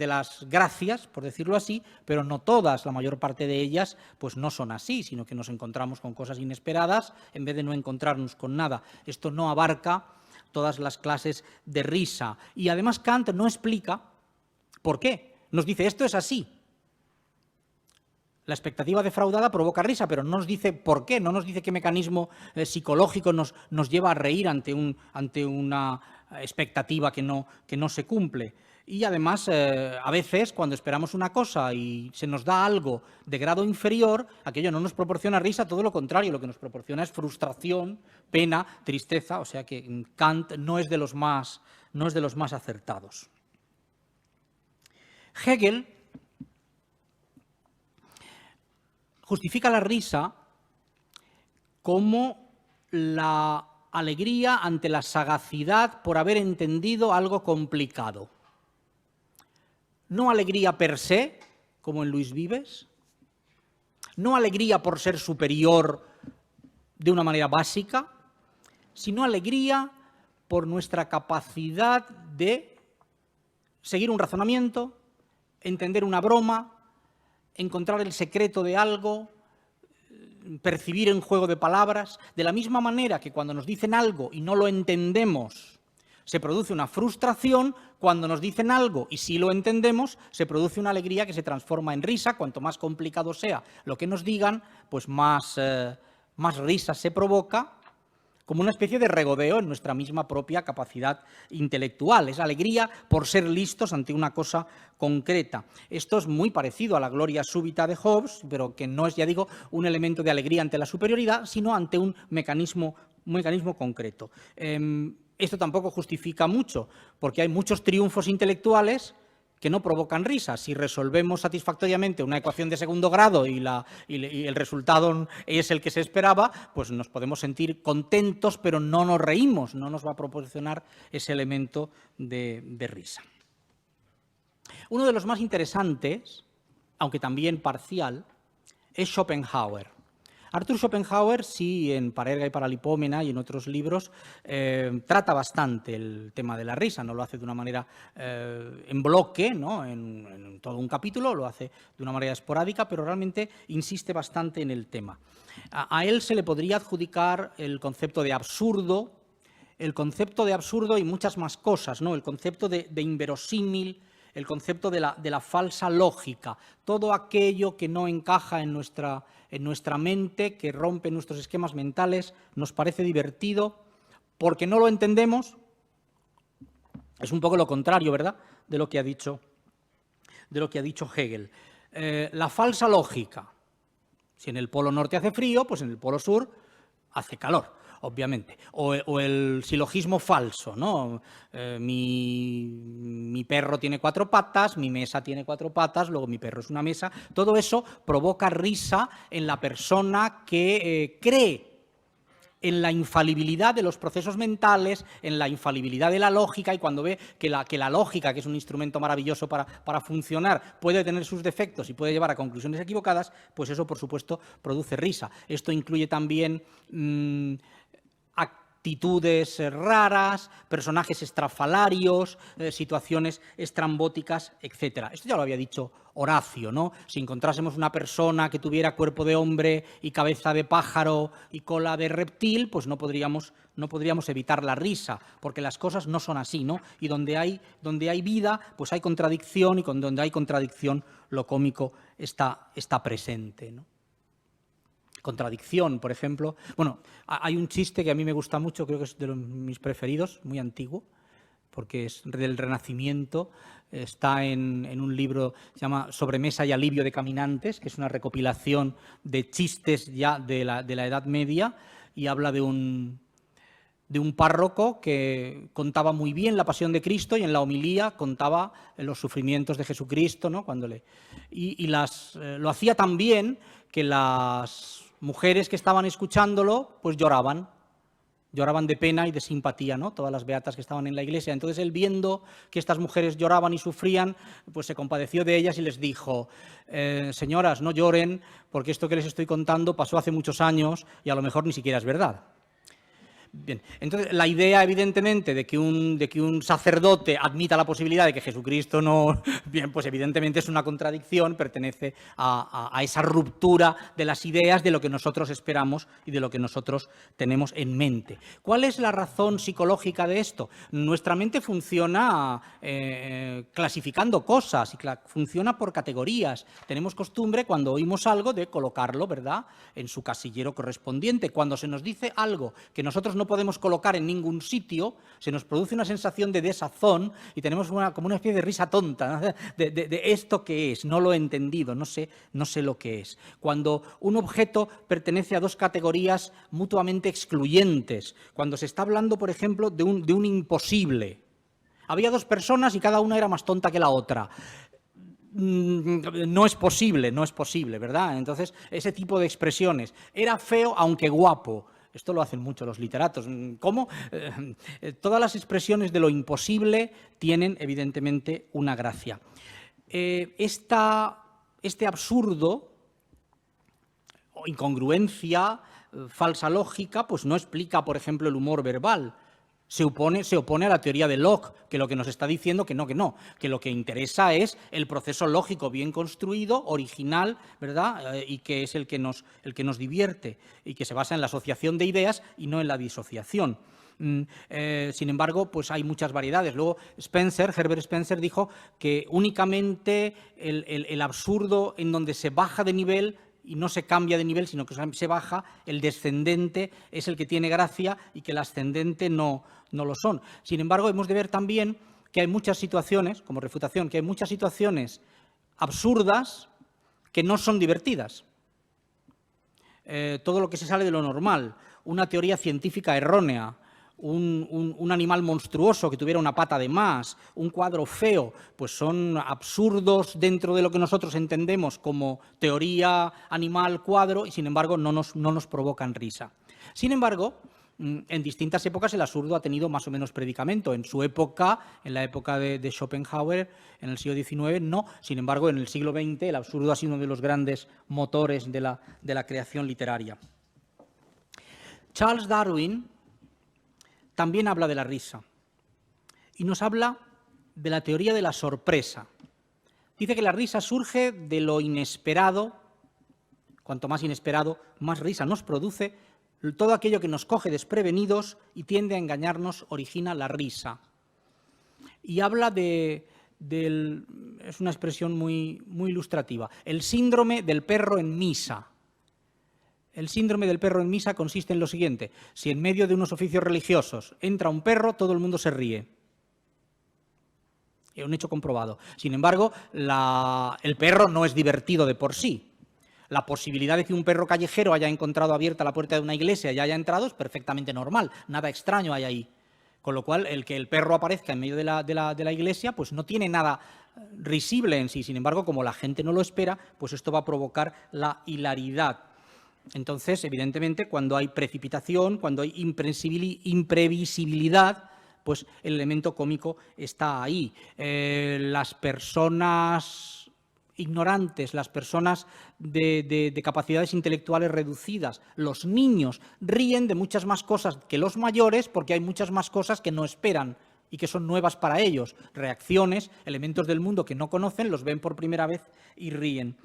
las gracias, por decirlo así, pero no todas, la mayor parte de ellas, pues no son así, sino que nos encontramos con cosas inesperadas en vez de no encontrarnos con nada. Esto no abarca todas las clases de risa. Y además Kant no explica por qué. Nos dice, esto es así. La expectativa defraudada provoca risa, pero no nos dice por qué, no nos dice qué mecanismo psicológico nos lleva a reír ante una expectativa que no se cumple. Y además, a veces, cuando esperamos una cosa y se nos da algo de grado inferior, aquello no nos proporciona risa, todo lo contrario, lo que nos proporciona es frustración, pena, tristeza, o sea que Kant no es de los más acertados. Hegel justifica la risa como la alegría ante la sagacidad por haber entendido algo complicado. No alegría per se, como en Luis Vives, no alegría por ser superior de una manera básica, sino alegría por nuestra capacidad de seguir un razonamiento, entender una broma, encontrar el secreto de algo, percibir en juego de palabras, de la misma manera que cuando nos dicen algo y no lo entendemos, se produce una frustración, cuando nos dicen algo y sí lo entendemos, se produce una alegría que se transforma en risa. Cuanto más complicado sea lo que nos digan, pues más risa se provoca, como una especie de regodeo en nuestra misma propia capacidad intelectual. Es alegría por ser listos ante una cosa concreta. Esto es muy parecido a la gloria súbita de Hobbes, pero que no es, ya digo, un elemento de alegría ante la superioridad, sino ante un mecanismo concreto. Esto tampoco justifica mucho, porque hay muchos triunfos intelectuales que no provocan risa. Si resolvemos satisfactoriamente una ecuación de segundo grado y el resultado es el que se esperaba, pues nos podemos sentir contentos, pero no nos reímos, no nos va a proporcionar ese elemento de risa. Uno de los más interesantes, aunque también parcial, es Schopenhauer. Arthur Schopenhauer, sí, en Parerga y Paralipómena y en otros libros, trata bastante el tema de la risa. No lo hace de una manera en bloque, ¿no?, en todo un capítulo, lo hace de una manera esporádica, pero realmente insiste bastante en el tema. A él se le podría adjudicar el concepto de absurdo y muchas más cosas, ¿no?, el concepto de inverosímil, el concepto de la falsa lógica, todo aquello que no encaja en nuestra mente, que rompe nuestros esquemas mentales, nos parece divertido porque no lo entendemos, es un poco lo contrario, ¿verdad?, de lo que ha dicho Hegel. La falsa lógica. Si en el polo norte hace frío, pues en el polo sur hace calor, obviamente. O el silogismo falso, ¿no? Mi perro tiene 4 patas, mi mesa tiene 4 patas, luego mi perro es una mesa. Todo eso provoca risa en la persona que cree en la infalibilidad de los procesos mentales, en la infalibilidad de la lógica, y cuando ve que la lógica, que es un instrumento maravilloso para funcionar, puede tener sus defectos y puede llevar a conclusiones equivocadas, pues eso, por supuesto, produce risa. Esto incluye también actitudes raras, personajes estrafalarios, situaciones estrambóticas, etc. Esto ya lo había dicho Horacio, ¿no? Si encontrásemos una persona que tuviera cuerpo de hombre y cabeza de pájaro y cola de reptil, pues no podríamos evitar la risa, porque las cosas no son así, ¿no? Y donde hay vida, pues hay contradicción, y donde hay contradicción, lo cómico está presente, ¿no? Contradicción, por ejemplo. Bueno, hay un chiste que a mí me gusta mucho, creo que es de mis preferidos, muy antiguo, porque es del Renacimiento, está en un libro, se llama Sobremesa y alivio de caminantes, que es una recopilación de chistes ya de la Edad Media, y habla de un párroco que contaba muy bien la pasión de Cristo y en la homilía contaba los sufrimientos de Jesucristo, ¿no? Lo hacía tan bien que las mujeres que estaban escuchándolo pues lloraban de pena y de simpatía, ¿no? Todas las beatas que estaban en la iglesia. Entonces él, viendo que estas mujeres lloraban y sufrían, pues se compadeció de ellas y les dijo: señoras, no lloren, porque esto que les estoy contando pasó hace muchos años y a lo mejor ni siquiera es verdad. Bien, entonces la idea, evidentemente, de que un sacerdote admita la posibilidad de que Jesucristo no... Bien, pues evidentemente es una contradicción, pertenece a esa ruptura de las ideas de lo que nosotros esperamos y de lo que nosotros tenemos en mente. ¿Cuál es la razón psicológica de esto? Nuestra mente funciona clasificando cosas y funciona por categorías. Tenemos costumbre, cuando oímos algo, de colocarlo, ¿verdad?, en su casillero correspondiente. Cuando se nos dice algo que nosotros no podemos colocar en ningún sitio, se nos produce una sensación de desazón y tenemos como una especie de risa tonta, ¿no? de esto que es, no lo he entendido, no sé lo que es. Cuando un objeto pertenece a dos categorías mutuamente excluyentes, cuando se está hablando, por ejemplo, de un imposible. Había dos personas y cada una era más tonta que la otra. No es posible, ¿verdad? Entonces, ese tipo de expresiones. Era feo aunque guapo. Esto lo hacen mucho los literatos. ¿Cómo? Todas las expresiones de lo imposible tienen, evidentemente, una gracia. Este absurdo, o incongruencia, falsa lógica, pues no explica, por ejemplo, el humor verbal. Se opone a la teoría de Locke, que lo que nos está diciendo que lo que interesa es el proceso lógico bien construido, original, ¿verdad?, y que es el que nos divierte, y que se basa en la asociación de ideas y no en la disociación. Sin embargo, pues hay muchas variedades. Luego Herbert Spencer dijo que únicamente el absurdo en donde se baja de nivel y no se cambia de nivel, sino que se baja, el descendente es el que tiene gracia y que el ascendente no lo son. Sin embargo, hemos de ver también que hay muchas situaciones, como refutación, que hay muchas situaciones absurdas que no son divertidas. Todo lo que se sale de lo normal, una teoría científica errónea, un animal monstruoso que tuviera una pata de más, un cuadro feo, pues son absurdos dentro de lo que nosotros entendemos como teoría animal cuadro y sin embargo no nos provocan risa. Sin embargo, en distintas épocas el absurdo ha tenido más o menos predicamento. En su época, en la época de Schopenhauer, en el siglo XIX, no. Sin embargo, en el siglo XX el absurdo ha sido uno de los grandes motores de la creación literaria. Charles Darwin también habla de la risa y nos habla de la teoría de la sorpresa. Dice que la risa surge de lo inesperado. Cuanto más inesperado, más risa nos produce. Todo aquello que nos coge desprevenidos y tiende a engañarnos origina la risa. Y habla es una expresión muy ilustrativa, el síndrome del perro en misa. El síndrome del perro en misa consiste en lo siguiente: si en medio de unos oficios religiosos entra un perro, todo el mundo se ríe. Es un hecho comprobado. Sin embargo, el perro no es divertido de por sí. La posibilidad de que un perro callejero haya encontrado abierta la puerta de una iglesia y haya entrado es perfectamente normal. Nada extraño hay ahí. Con lo cual, el que el perro aparezca en medio de la iglesia, pues no tiene nada risible en sí. Sin embargo, como la gente no lo espera, pues esto va a provocar la hilaridad. Entonces, evidentemente, cuando hay precipitación, cuando hay imprevisibilidad, pues el elemento cómico está ahí. Las personas ignorantes, las personas de capacidades intelectuales reducidas, los niños ríen de muchas más cosas que los mayores porque hay muchas más cosas que no esperan y que son nuevas para ellos. Reacciones, elementos del mundo que no conocen, los ven por primera vez y ríen.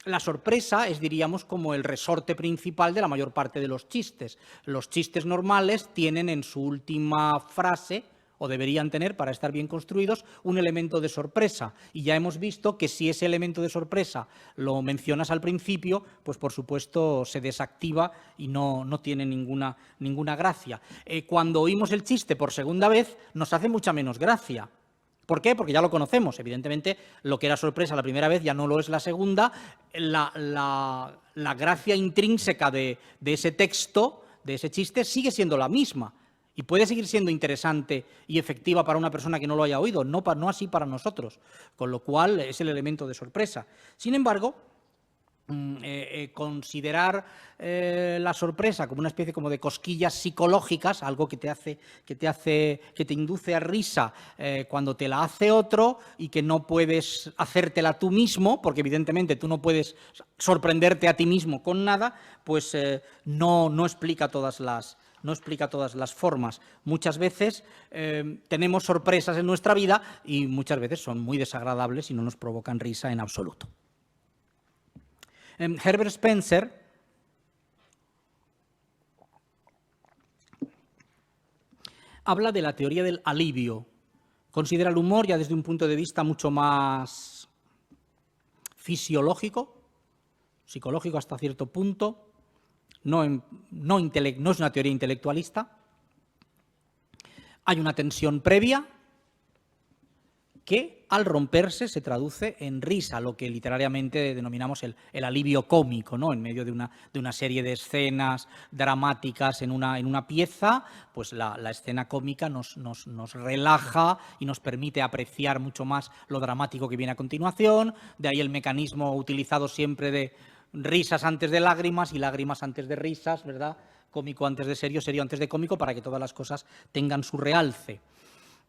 La sorpresa es, diríamos, como el resorte principal de la mayor parte de los chistes. Los chistes normales tienen en su última frase, o deberían tener para estar bien construidos, un elemento de sorpresa. Y ya hemos visto que si ese elemento de sorpresa lo mencionas al principio, pues por supuesto se desactiva y no tiene ninguna gracia. Cuando oímos el chiste por segunda vez, nos hace mucha menos gracia. ¿Por qué? Porque ya lo conocemos. Evidentemente, lo que era sorpresa la primera vez ya no lo es la segunda. La gracia intrínseca de ese texto, de ese chiste, sigue siendo la misma. Y puede seguir siendo interesante y efectiva para una persona que no lo haya oído, no así para nosotros. Con lo cual, es el elemento de sorpresa. Sin embargo, considerar la sorpresa como una especie como de cosquillas psicológicas, algo que te induce a risa cuando te la hace otro y que no puedes hacértela tú mismo, porque evidentemente tú no puedes sorprenderte a ti mismo con nada, pues no explica todas las formas. Muchas veces tenemos sorpresas en nuestra vida y muchas veces son muy desagradables y no nos provocan risa en absoluto. Herbert Spencer habla de la teoría del alivio. Considera el humor ya desde un punto de vista mucho más fisiológico, psicológico hasta cierto punto. No es una teoría intelectualista. Hay una tensión previa que al romperse se traduce en risa, lo que literariamente denominamos el alivio cómico, ¿no? En medio de una serie de escenas dramáticas en una pieza, pues la escena cómica nos relaja y nos permite apreciar mucho más lo dramático que viene a continuación. De ahí el mecanismo utilizado siempre de risas antes de lágrimas y lágrimas antes de risas, ¿verdad? Cómico antes de serio, serio antes de cómico, para que todas las cosas tengan su realce.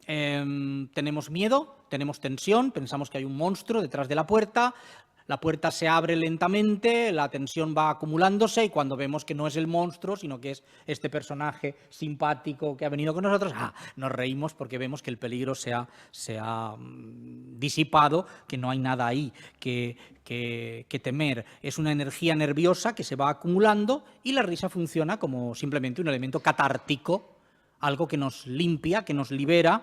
Tenemos miedo, tenemos tensión, pensamos que hay un monstruo detrás de la puerta se abre lentamente, la tensión va acumulándose y cuando vemos que no es el monstruo, sino que es este personaje simpático que ha venido con nosotros, nos reímos porque vemos que el peligro se ha disipado, que no hay nada ahí que temer. Es una energía nerviosa que se va acumulando y la risa funciona como simplemente un elemento catártico, algo que nos limpia, que nos libera.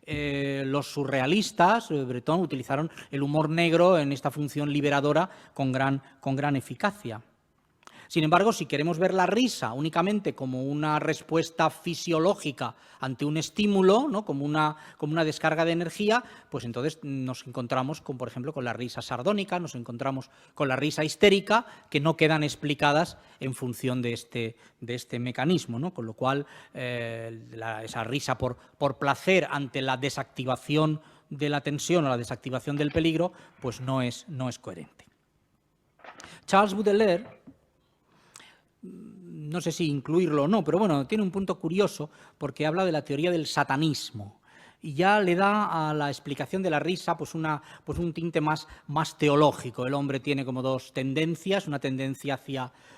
Los surrealistas, Breton, utilizaron el humor negro en esta función liberadora con gran eficacia. Sin embargo, si queremos ver la risa únicamente como una respuesta fisiológica ante un estímulo, ¿no? como una descarga de energía, pues entonces nos encontramos, por ejemplo, con la risa sardónica, nos encontramos con la risa histérica, que no quedan explicadas en función de este mecanismo, ¿no? Con lo cual, esa risa por placer ante la desactivación de la tensión o la desactivación del peligro, pues no es coherente. Charles Baudelaire, no sé si incluirlo o no, pero bueno, tiene un punto curioso porque habla de la teoría del satanismo y ya le da a la explicación de la risa pues un tinte más teológico. El hombre tiene como dos tendencias, una tendencia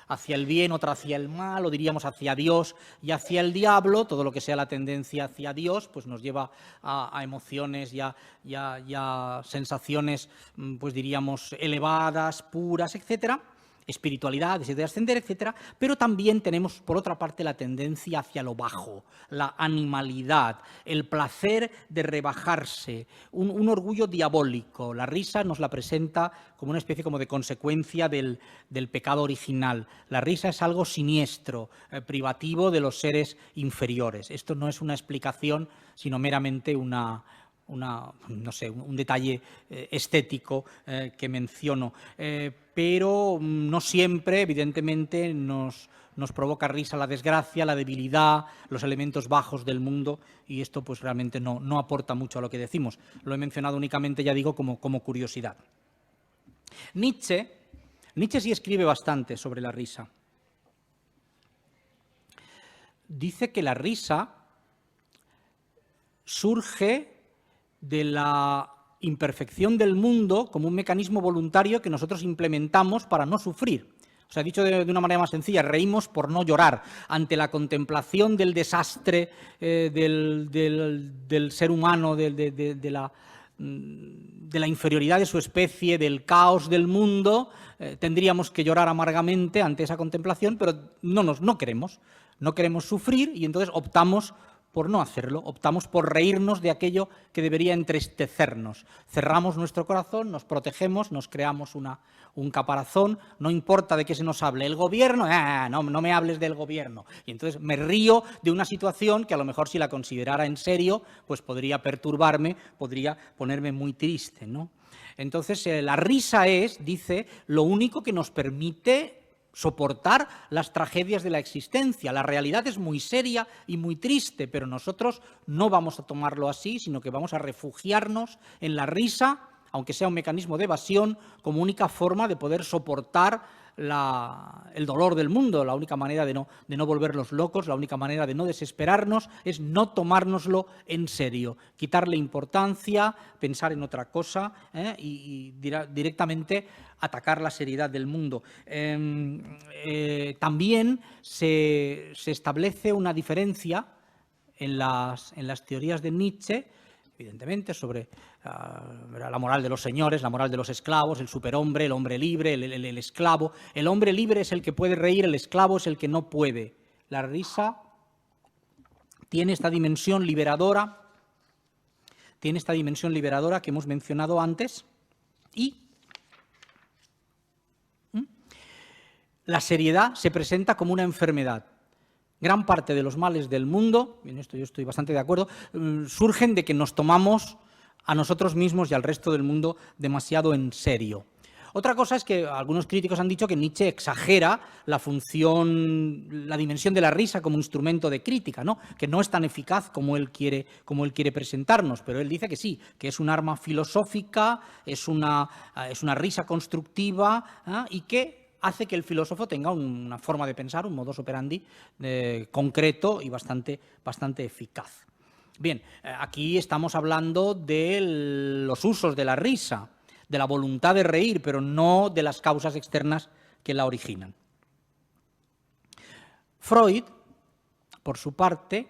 hacia el bien, otra hacia el mal, o diríamos hacia Dios y hacia el diablo. Todo lo que sea la tendencia hacia Dios pues nos lleva a emociones y a sensaciones, pues diríamos, elevadas, puras, etcétera. espiritualidad, deseo de ascender, etcétera, pero también tenemos, por otra parte, la tendencia hacia lo bajo, la animalidad, el placer de rebajarse, un orgullo diabólico. La risa nos la presenta como una especie como de consecuencia del pecado original. La risa es algo siniestro, privativo de los seres inferiores. Esto no es una explicación, sino meramente no sé, un detalle estético que menciono, pero no siempre, evidentemente, nos provoca risa la desgracia, la debilidad, los elementos bajos del mundo, y esto pues realmente no aporta mucho a lo que decimos. Lo he mencionado únicamente, ya digo, como curiosidad. Nietzsche sí escribe bastante sobre la risa. Dice que la risa surge de la imperfección del mundo como un mecanismo voluntario que nosotros implementamos para no sufrir. O sea, dicho de una manera más sencilla, reímos por no llorar ante la contemplación del desastre del ser humano, de la inferioridad de su especie, del caos del mundo. Tendríamos que llorar amargamente ante esa contemplación, pero no queremos sufrir, y entonces optamos por no hacerlo, optamos por reírnos de aquello que debería entristecernos. Cerramos nuestro corazón, nos protegemos, nos creamos un caparazón, no importa de qué se nos hable. El gobierno, no me hables del gobierno. Y entonces me río de una situación que a lo mejor si la considerara en serio, pues podría perturbarme, podría ponerme muy triste, ¿no? Entonces la risa es, dice, lo único que nos permite soportar las tragedias de la existencia. La realidad es muy seria y muy triste, pero nosotros no vamos a tomarlo así, sino que vamos a refugiarnos en la risa, aunque sea un mecanismo de evasión, como única forma de poder soportar el dolor del mundo. La única manera de no volvernos locos, la única manera de no desesperarnos es no tomárnoslo en serio, quitarle importancia, pensar en otra cosa y directamente atacar la seriedad del mundo. También se establece una diferencia en las teorías de Nietzsche, evidentemente, sobre la moral de los señores, la moral de los esclavos, el superhombre, el hombre libre, el esclavo. El hombre libre es el que puede reír, el esclavo es el que no puede. La risa tiene esta dimensión liberadora, que hemos mencionado antes, y la seriedad se presenta como una enfermedad. Gran parte de los males del mundo, en esto yo estoy bastante de acuerdo, surgen de que nos tomamos a nosotros mismos y al resto del mundo demasiado en serio. Otra cosa es que algunos críticos han dicho que Nietzsche exagera la dimensión de la risa como instrumento de crítica, ¿no? Que no es tan eficaz como él quiere presentarnos, pero él dice que sí, que es un arma filosófica, es una risa constructiva, y que hace que el filósofo tenga una forma de pensar, un modus operandi concreto y bastante eficaz. Bien, aquí estamos hablando de los usos de la risa, de la voluntad de reír, pero no de las causas externas que la originan. Freud, por su parte,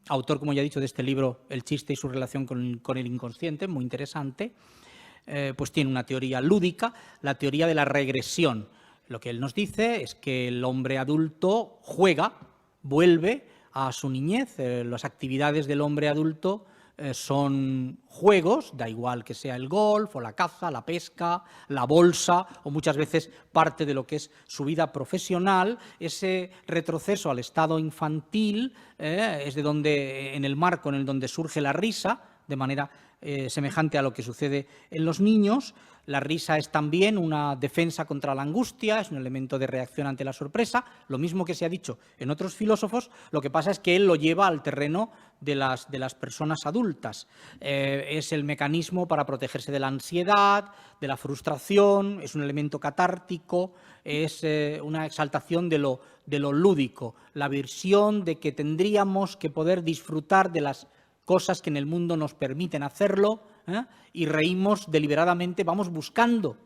autor, como ya he dicho, de este libro, El chiste y su relación con el inconsciente, muy interesante, pues tiene una teoría lúdica, la teoría de la regresión. Lo que él nos dice es que el hombre adulto vuelve a su niñez. Las actividades del hombre adulto son juegos, da igual que sea el golf o la caza, la pesca, la bolsa o muchas veces parte de lo que es su vida profesional. Ese retroceso al estado infantil es en el marco en el donde surge la risa, de manera semejante a lo que sucede en los niños. La risa es también una defensa contra la angustia, es un elemento de reacción ante la sorpresa, lo mismo que se ha dicho en otros filósofos. Lo que pasa es que él lo lleva al terreno de las personas adultas. Es el mecanismo para protegerse de la ansiedad, de la frustración, es un elemento catártico, es una exaltación de lo lúdico, la visión de que tendríamos que poder disfrutar de las cosas que en el mundo nos permiten hacerlo, y reímos deliberadamente, vamos buscando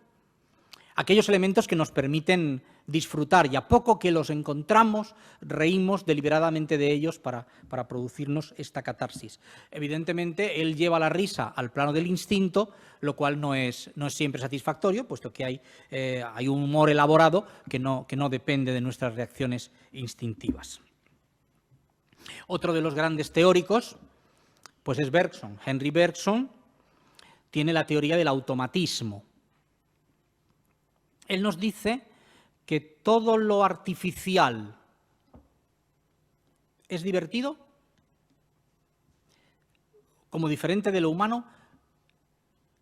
aquellos elementos que nos permiten disfrutar, y a poco que los encontramos, reímos deliberadamente de ellos para producirnos esta catarsis. Evidentemente, él lleva la risa al plano del instinto, lo cual no es siempre satisfactorio, puesto que hay un humor elaborado que no depende de nuestras reacciones instintivas. Otro de los grandes teóricos pues es Bergson. Henry Bergson tiene la teoría del automatismo. Él nos dice que todo lo artificial es divertido, como diferente de lo humano,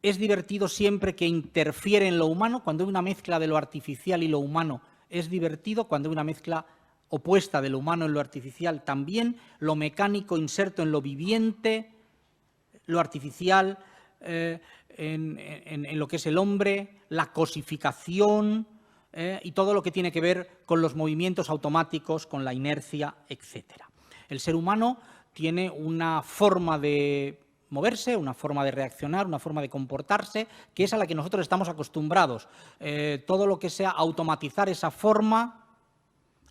es divertido siempre que interfiere en lo humano. Cuando hay una mezcla de lo artificial y lo humano es divertido, cuando hay una mezcla opuesta de lo humano en lo artificial también, lo mecánico inserto en lo viviente, lo artificial en lo que es el hombre, la cosificación y todo lo que tiene que ver con los movimientos automáticos, con la inercia, etc. El ser humano tiene una forma de moverse, una forma de reaccionar, una forma de comportarse, que es a la que nosotros estamos acostumbrados. Todo lo que sea automatizar esa forma,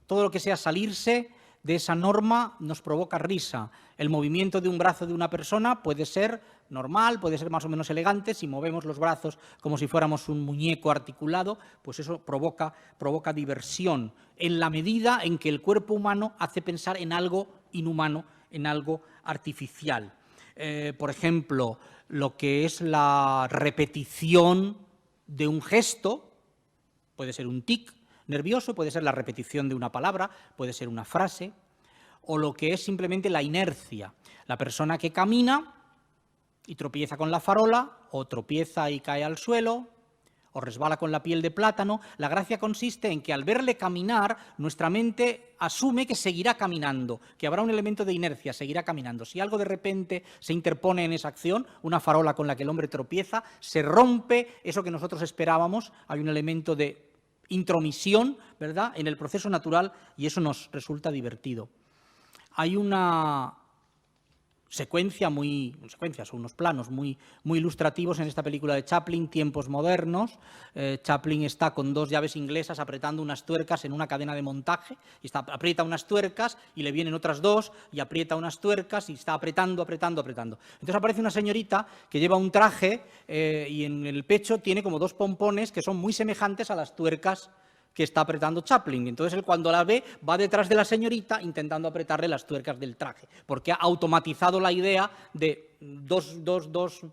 todo lo que sea salirse de esa norma nos provoca risa. El movimiento de un brazo de una persona puede ser normal, puede ser más o menos elegante. Si movemos los brazos como si fuéramos un muñeco articulado, pues eso provoca diversión, en la medida en que el cuerpo humano hace pensar en algo inhumano, en algo artificial. Por ejemplo, lo que es la repetición de un gesto, puede ser un tic nervioso, puede ser la repetición de una palabra, puede ser una frase, o lo que es simplemente la inercia. La persona que camina y tropieza con la farola, o tropieza y cae al suelo, o resbala con la piel de plátano. La gracia consiste en que al verle caminar, nuestra mente asume que seguirá caminando, que habrá un elemento de inercia, seguirá caminando. Si algo de repente se interpone en esa acción, una farola con la que el hombre tropieza, se rompe eso que nosotros esperábamos, hay un elemento de intromisión, ¿verdad?, en el proceso natural, y eso nos resulta divertido. Hay una secuencia son unos planos muy ilustrativos en esta película de Chaplin, Tiempos modernos. Chaplin está con dos llaves inglesas apretando unas tuercas en una cadena de montaje, y aprieta unas tuercas y le vienen otras dos, y aprieta unas tuercas y está apretando. Entonces aparece una señorita que lleva un traje y en el pecho tiene como dos pompones que son muy semejantes a las tuercas que está apretando Chaplin. Entonces él, cuando la ve, va detrás de la señorita intentando apretarle las tuercas del traje, porque ha automatizado la idea de dos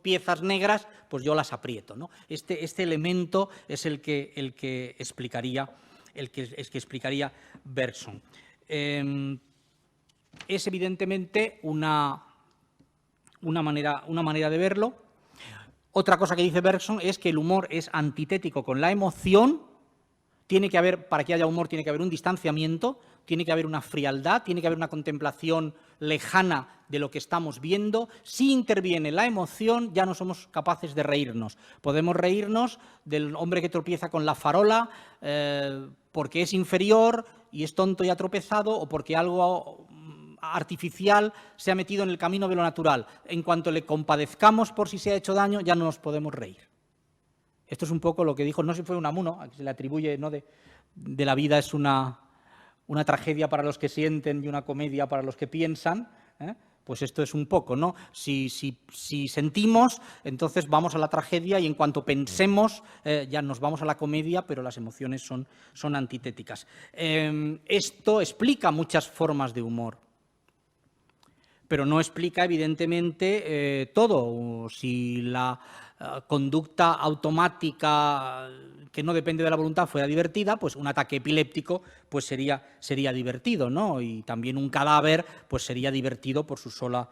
piezas negras, pues yo las aprieto, ¿no? Este elemento es el que explicaría Bergson. Es evidentemente una manera de verlo. Otra cosa que dice Bergson es que el humor es antitético con la emoción. Tiene que haber, para que haya humor, tiene que haber un distanciamiento, tiene que haber una frialdad, tiene que haber una contemplación lejana de lo que estamos viendo. Si interviene la emoción, ya no somos capaces de reírnos. Podemos reírnos del hombre que tropieza con la farola porque es inferior y es tonto y ha tropezado, o porque algo artificial se ha metido en el camino de lo natural. En cuanto le compadezcamos por si se ha hecho daño, ya no nos podemos reír. Esto es un poco lo que dijo, no sé si fue Unamuno, a quien se le atribuye, ¿no?, de la vida es una tragedia para los que sienten y una comedia para los que piensan, pues esto es un poco, ¿no? Si sentimos, entonces vamos a la tragedia, y en cuanto pensemos ya nos vamos a la comedia, pero las emociones son antitéticas. Esto explica muchas formas de humor, pero no explica, evidentemente, todo. Si la conducta automática que no depende de la voluntad fuera divertida, pues un ataque epiléptico pues sería divertido, ¿no? Y también un cadáver pues sería divertido por su sola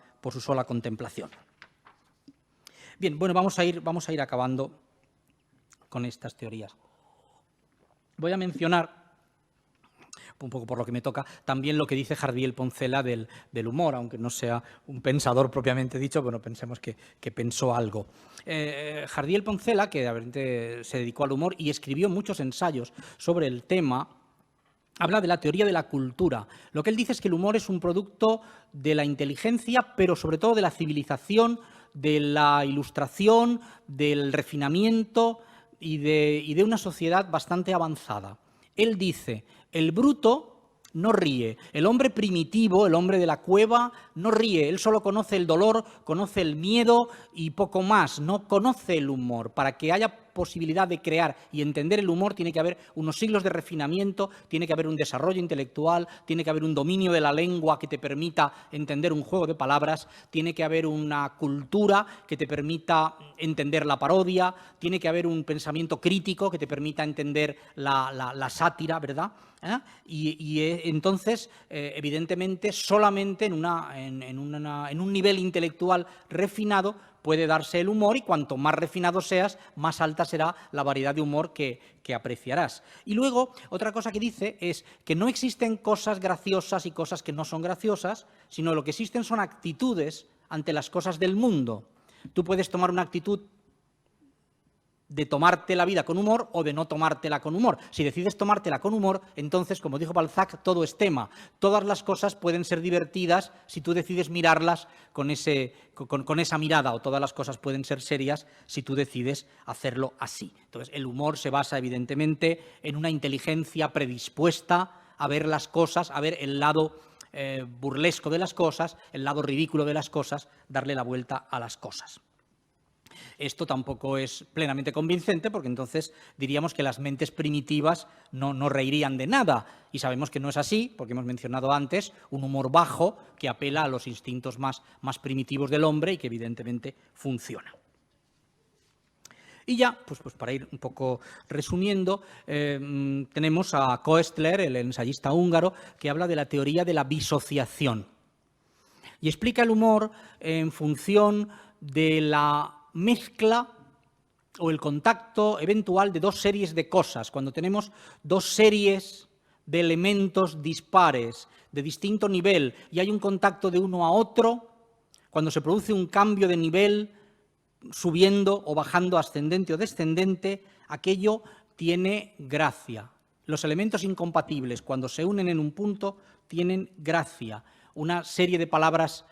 contemplación. Bien, bueno, vamos a ir acabando con estas teorías. Voy a mencionar, un poco por lo que me toca, también lo que dice Jardiel Poncela del humor, aunque no sea un pensador propiamente dicho, bueno, pensemos que pensó algo. Jardiel Poncela, que se dedicó al humor y escribió muchos ensayos sobre el tema, habla de la teoría de la cultura. Lo que él dice es que el humor es un producto de la inteligencia, pero sobre todo de la civilización, de la ilustración, del refinamiento, y de una sociedad bastante avanzada. Él dice, el bruto no ríe, el hombre primitivo, el hombre de la cueva, no ríe, él solo conoce el dolor, conoce el miedo y poco más, no conoce el humor. Para que haya posibilidad de crear y entender el humor tiene que haber unos siglos de refinamiento, tiene que haber un desarrollo intelectual, tiene que haber un dominio de la lengua que te permita entender un juego de palabras, tiene que haber una cultura que te permita entender la parodia, tiene que haber un pensamiento crítico que te permita entender la sátira, ¿verdad? Entonces, evidentemente, solamente en un nivel intelectual refinado puede darse el humor, y cuanto más refinado seas, más alta será la variedad de humor que apreciarás. Y luego, otra cosa que dice es que no existen cosas graciosas y cosas que no son graciosas, sino lo que existen son actitudes ante las cosas del mundo. Tú puedes tomar una actitud de tomarte la vida con humor o de no tomártela con humor. Si decides tomártela con humor, entonces, como dijo Balzac, todo es tema. Todas las cosas pueden ser divertidas si tú decides mirarlas con esa mirada, o todas las cosas pueden ser serias si tú decides hacerlo así. Entonces, el humor se basa, evidentemente, en una inteligencia predispuesta a ver las cosas, a ver el lado burlesco de las cosas, el lado ridículo de las cosas, darle la vuelta a las cosas. Esto tampoco es plenamente convincente, porque entonces diríamos que las mentes primitivas no reirían de nada, y sabemos que no es así, porque hemos mencionado antes un humor bajo que apela a los instintos más primitivos del hombre y que evidentemente funciona. Y ya, pues para ir un poco resumiendo, tenemos a Koestler, el ensayista húngaro, que habla de la teoría de la disociación y explica el humor en función de la mezcla o el contacto eventual de dos series de cosas. Cuando tenemos dos series de elementos dispares, de distinto nivel, y hay un contacto de uno a otro, cuando se produce un cambio de nivel, subiendo o bajando, ascendente o descendente, aquello tiene gracia. Los elementos incompatibles, cuando se unen en un punto, tienen gracia. Una serie de palabras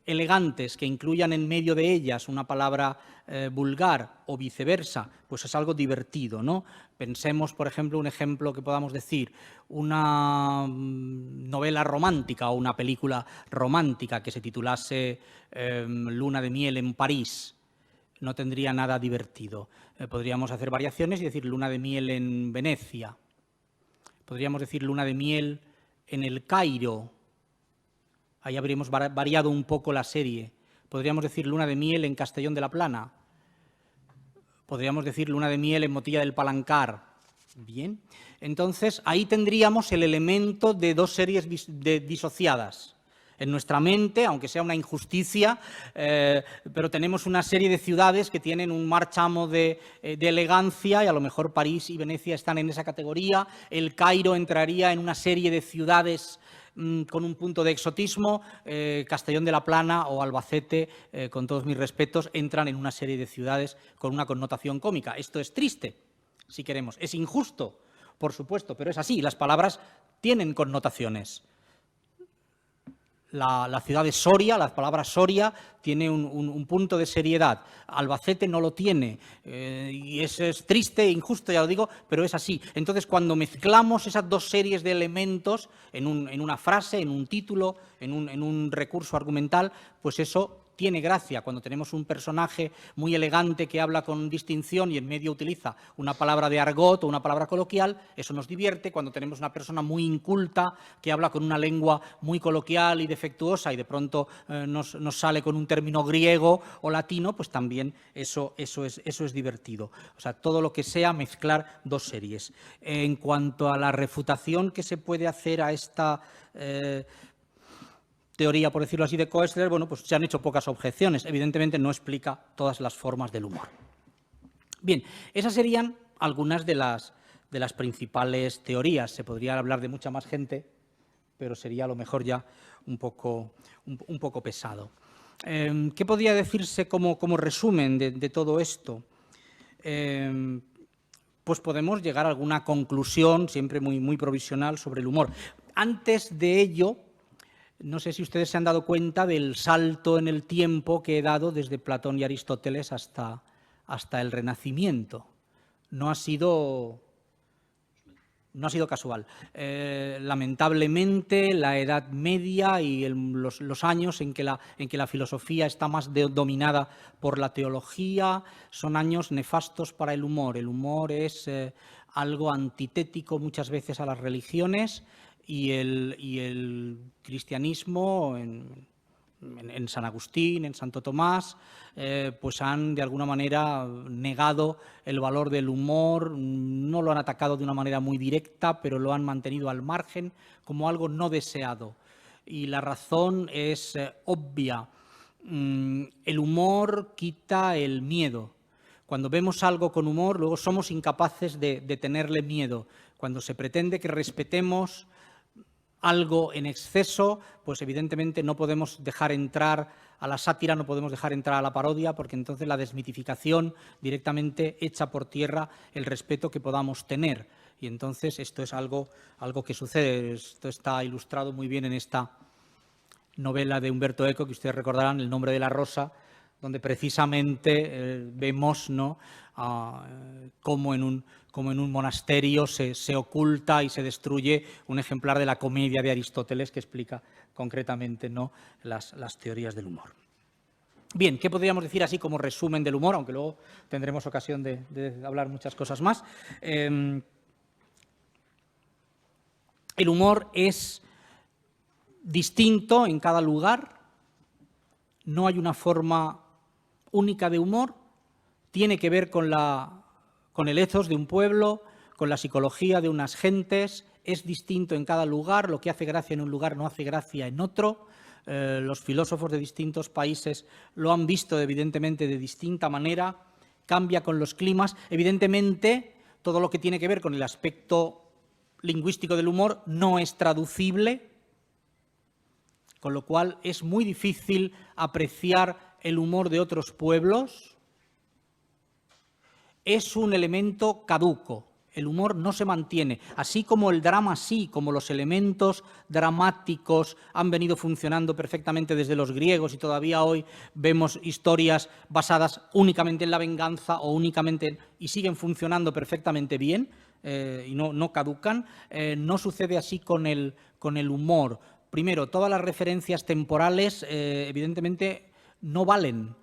elegantes que incluyan en medio de ellas una palabra vulgar o viceversa, pues es algo divertido, ¿no? Pensemos, por ejemplo, un ejemplo que podamos decir, una novela romántica o una película romántica que se titulase Luna de miel en París. No tendría nada divertido. Podríamos hacer variaciones y decir luna de miel en Venecia. Podríamos decir luna de miel en el Cairo. Ahí habríamos variado un poco la serie. Podríamos decir luna de miel en Castellón de la Plana. Podríamos decir luna de miel en Motilla del Palancar. Bien. Entonces, ahí tendríamos el elemento de dos series disociadas. En nuestra mente, aunque sea una injusticia, pero tenemos una serie de ciudades que tienen un marchamo de elegancia, y a lo mejor París y Venecia están en esa categoría. El Cairo entraría en una serie de ciudades con un punto de exotismo. Castellón de la Plana o Albacete, con todos mis respetos, entran en una serie de ciudades con una connotación cómica. Esto es triste, si queremos. Es injusto, por supuesto, pero es así. Las palabras tienen connotaciones. La ciudad de Soria, la palabra Soria, tiene un punto de seriedad. Albacete no lo tiene, y es triste e injusto, ya lo digo, pero es así. Entonces, cuando mezclamos esas dos series de elementos en una frase, en un título, en un recurso argumental, pues eso tiene gracia. Cuando tenemos un personaje muy elegante que habla con distinción y en medio utiliza una palabra de argot o una palabra coloquial, eso nos divierte. Cuando tenemos una persona muy inculta que habla con una lengua muy coloquial y defectuosa y de pronto nos sale con un término griego o latino, pues también eso es divertido. O sea, todo lo que sea mezclar dos series. En cuanto a la refutación que se puede hacer a esta teoría, por decirlo así, de Koestler, bueno, pues se han hecho pocas objeciones. Evidentemente no explica todas las formas del humor. Bien, esas serían algunas de las principales teorías. Se podría hablar de mucha más gente, pero sería a lo mejor ya un poco pesado. ¿Qué podría decirse como resumen de todo esto? Pues podemos llegar a alguna conclusión, siempre muy provisional, sobre el humor. Antes de ello, no sé si ustedes se han dado cuenta del salto en el tiempo que he dado desde Platón y Aristóteles hasta hasta el Renacimiento. No ha sido casual. Lamentablemente, la Edad Media y los años en que la filosofía está más dominada por la teología son años nefastos para el humor. El humor es algo antitético muchas veces a las religiones y el cristianismo en San Agustín, en Santo Tomás, pues han de alguna manera negado el valor del humor, no lo han atacado de una manera muy directa, pero lo han mantenido al margen como algo no deseado. Y la razón es obvia. El humor quita el miedo. Cuando vemos algo con humor, luego somos incapaces de tenerle miedo. Cuando se pretende que respetemos algo en exceso, pues evidentemente no podemos dejar entrar a la sátira, no podemos dejar entrar a la parodia, porque entonces la desmitificación directamente echa por tierra el respeto que podamos tener. Y entonces esto es algo que sucede. Esto está ilustrado muy bien en esta novela de Umberto Eco, que ustedes recordarán, El nombre de la rosa, donde precisamente vemos, ¿no?, cómo en un monasterio se oculta y se destruye un ejemplar de la Comedia de Aristóteles que explica concretamente, ¿no?, las teorías del humor. Bien, ¿qué podríamos decir así como resumen del humor? Aunque luego tendremos ocasión de hablar muchas cosas más. El humor es distinto en cada lugar, no hay una forma única de humor, tiene que ver con el ethos de un pueblo, con la psicología de unas gentes, es distinto en cada lugar, lo que hace gracia en un lugar no hace gracia en otro. Los filósofos de distintos países lo han visto evidentemente de distinta manera, cambia con los climas. Evidentemente, todo lo que tiene que ver con el aspecto lingüístico del humor no es traducible, con lo cual es muy difícil apreciar el humor de otros pueblos. Es un elemento caduco. El humor no se mantiene, así como el drama sí, como los elementos dramáticos han venido funcionando perfectamente desde los griegos y todavía hoy vemos historias basadas únicamente en la venganza o únicamente y siguen funcionando perfectamente bien y no caducan. No sucede así con el humor. Primero, todas las referencias temporales evidentemente no valen.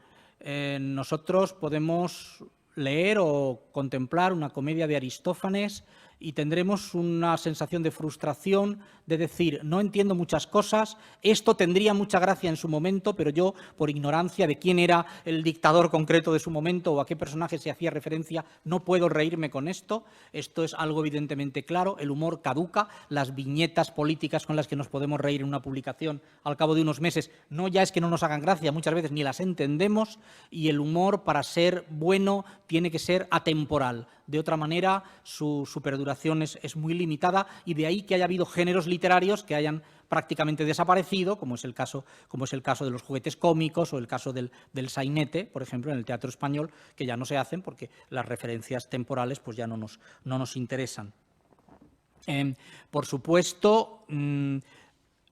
Nosotros podemos leer o contemplar una comedia de Aristófanes y tendremos una sensación de frustración, de decir, no entiendo muchas cosas, esto tendría mucha gracia en su momento, pero yo, por ignorancia de quién era el dictador concreto de su momento o a qué personaje se hacía referencia, no puedo reírme con esto. Esto es algo evidentemente claro, el humor caduca, las viñetas políticas con las que nos podemos reír en una publicación al cabo de unos meses, no ya es que no nos hagan gracia, muchas veces ni las entendemos, y el humor, para ser bueno, tiene que ser atemporal. De otra manera, su perduración es muy limitada y de ahí que haya habido géneros literarios que hayan prácticamente desaparecido, como es el caso de los juguetes cómicos o el caso del sainete, por ejemplo, en el teatro español, que ya no se hacen porque las referencias temporales pues ya no nos interesan. Por supuesto,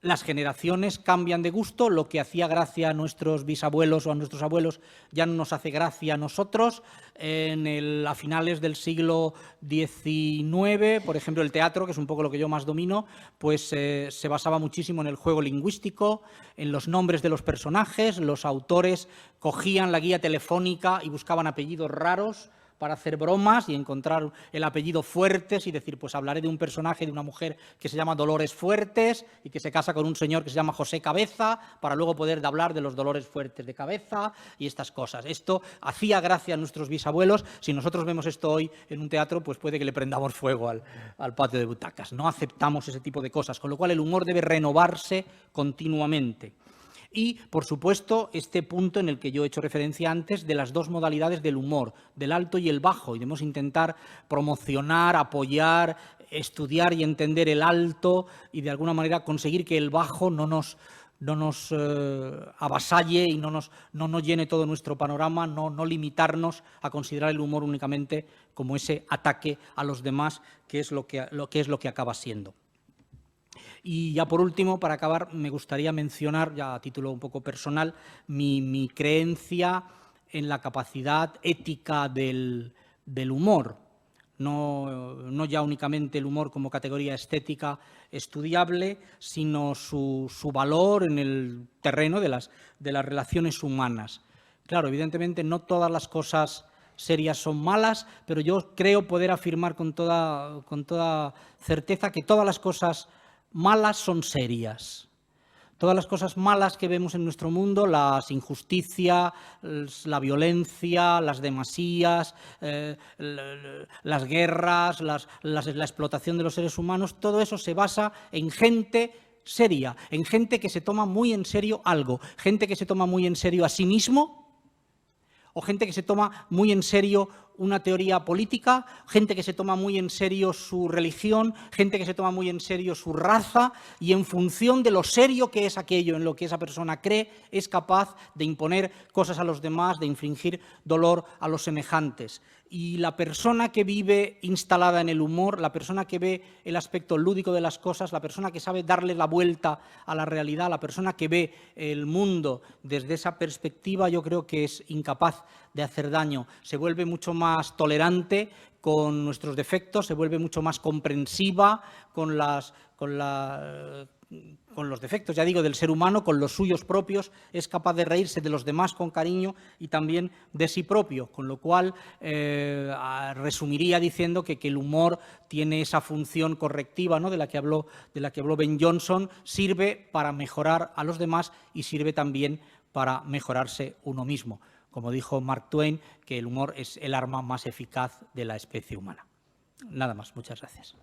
las generaciones cambian de gusto, lo que hacía gracia a nuestros bisabuelos o a nuestros abuelos ya no nos hace gracia a nosotros. A finales del siglo XIX, por ejemplo, el teatro, que es un poco lo que yo más domino, pues se basaba muchísimo en el juego lingüístico, en los nombres de los personajes. Los autores cogían la guía telefónica y buscaban apellidos raros para hacer bromas y encontrar el apellido Fuertes y decir, pues hablaré de un personaje, de una mujer que se llama Dolores Fuertes y que se casa con un señor que se llama José Cabeza, para luego poder hablar de los dolores fuertes de cabeza y estas cosas. Esto hacía gracia a nuestros bisabuelos. Si nosotros vemos esto hoy en un teatro, pues puede que le prendamos fuego al patio de butacas. No aceptamos ese tipo de cosas, con lo cual el humor debe renovarse continuamente. Y, por supuesto, este punto en el que yo he hecho referencia antes de las dos modalidades del humor, del alto y el bajo, y debemos intentar promocionar, apoyar, estudiar y entender el alto y, de alguna manera, conseguir que el bajo no nos avasalle y no nos llene todo nuestro panorama, no limitarnos a considerar el humor únicamente como ese ataque a los demás, que es lo que acaba siendo. Y ya por último, para acabar, me gustaría mencionar, ya a título un poco personal, mi creencia en la capacidad ética del humor. No ya únicamente el humor como categoría estética estudiable, sino su valor en el terreno de las relaciones humanas. Claro, evidentemente no todas las cosas serias son malas, pero yo creo poder afirmar con toda certeza que todas las cosas malas son serias. Todas las cosas malas que vemos en nuestro mundo, la injusticia, la violencia, las demasías, las guerras, la explotación de los seres humanos, todo eso se basa en gente seria, en gente que se toma muy en serio algo, gente que se toma muy en serio a sí mismo, o gente que se toma muy en serio una teoría política, gente que se toma muy en serio su religión, gente que se toma muy en serio su raza, y en función de lo serio que es aquello en lo que esa persona cree, es capaz de imponer cosas a los demás, de infligir dolor a los semejantes. Y la persona que vive instalada en el humor, la persona que ve el aspecto lúdico de las cosas, la persona que sabe darle la vuelta a la realidad, la persona que ve el mundo desde esa perspectiva, yo creo que es incapaz de hacer daño. Se vuelve mucho más tolerante con nuestros defectos, se vuelve mucho más comprensiva con los defectos, ya digo, del ser humano, con los suyos propios, es capaz de reírse de los demás con cariño y también de sí propio, con lo cual resumiría diciendo que el humor tiene esa función correctiva, ¿no?, de la que habló Ben Jonson, sirve para mejorar a los demás y sirve también para mejorarse uno mismo. Como dijo Mark Twain, que el humor es el arma más eficaz de la especie humana. Nada más, muchas gracias.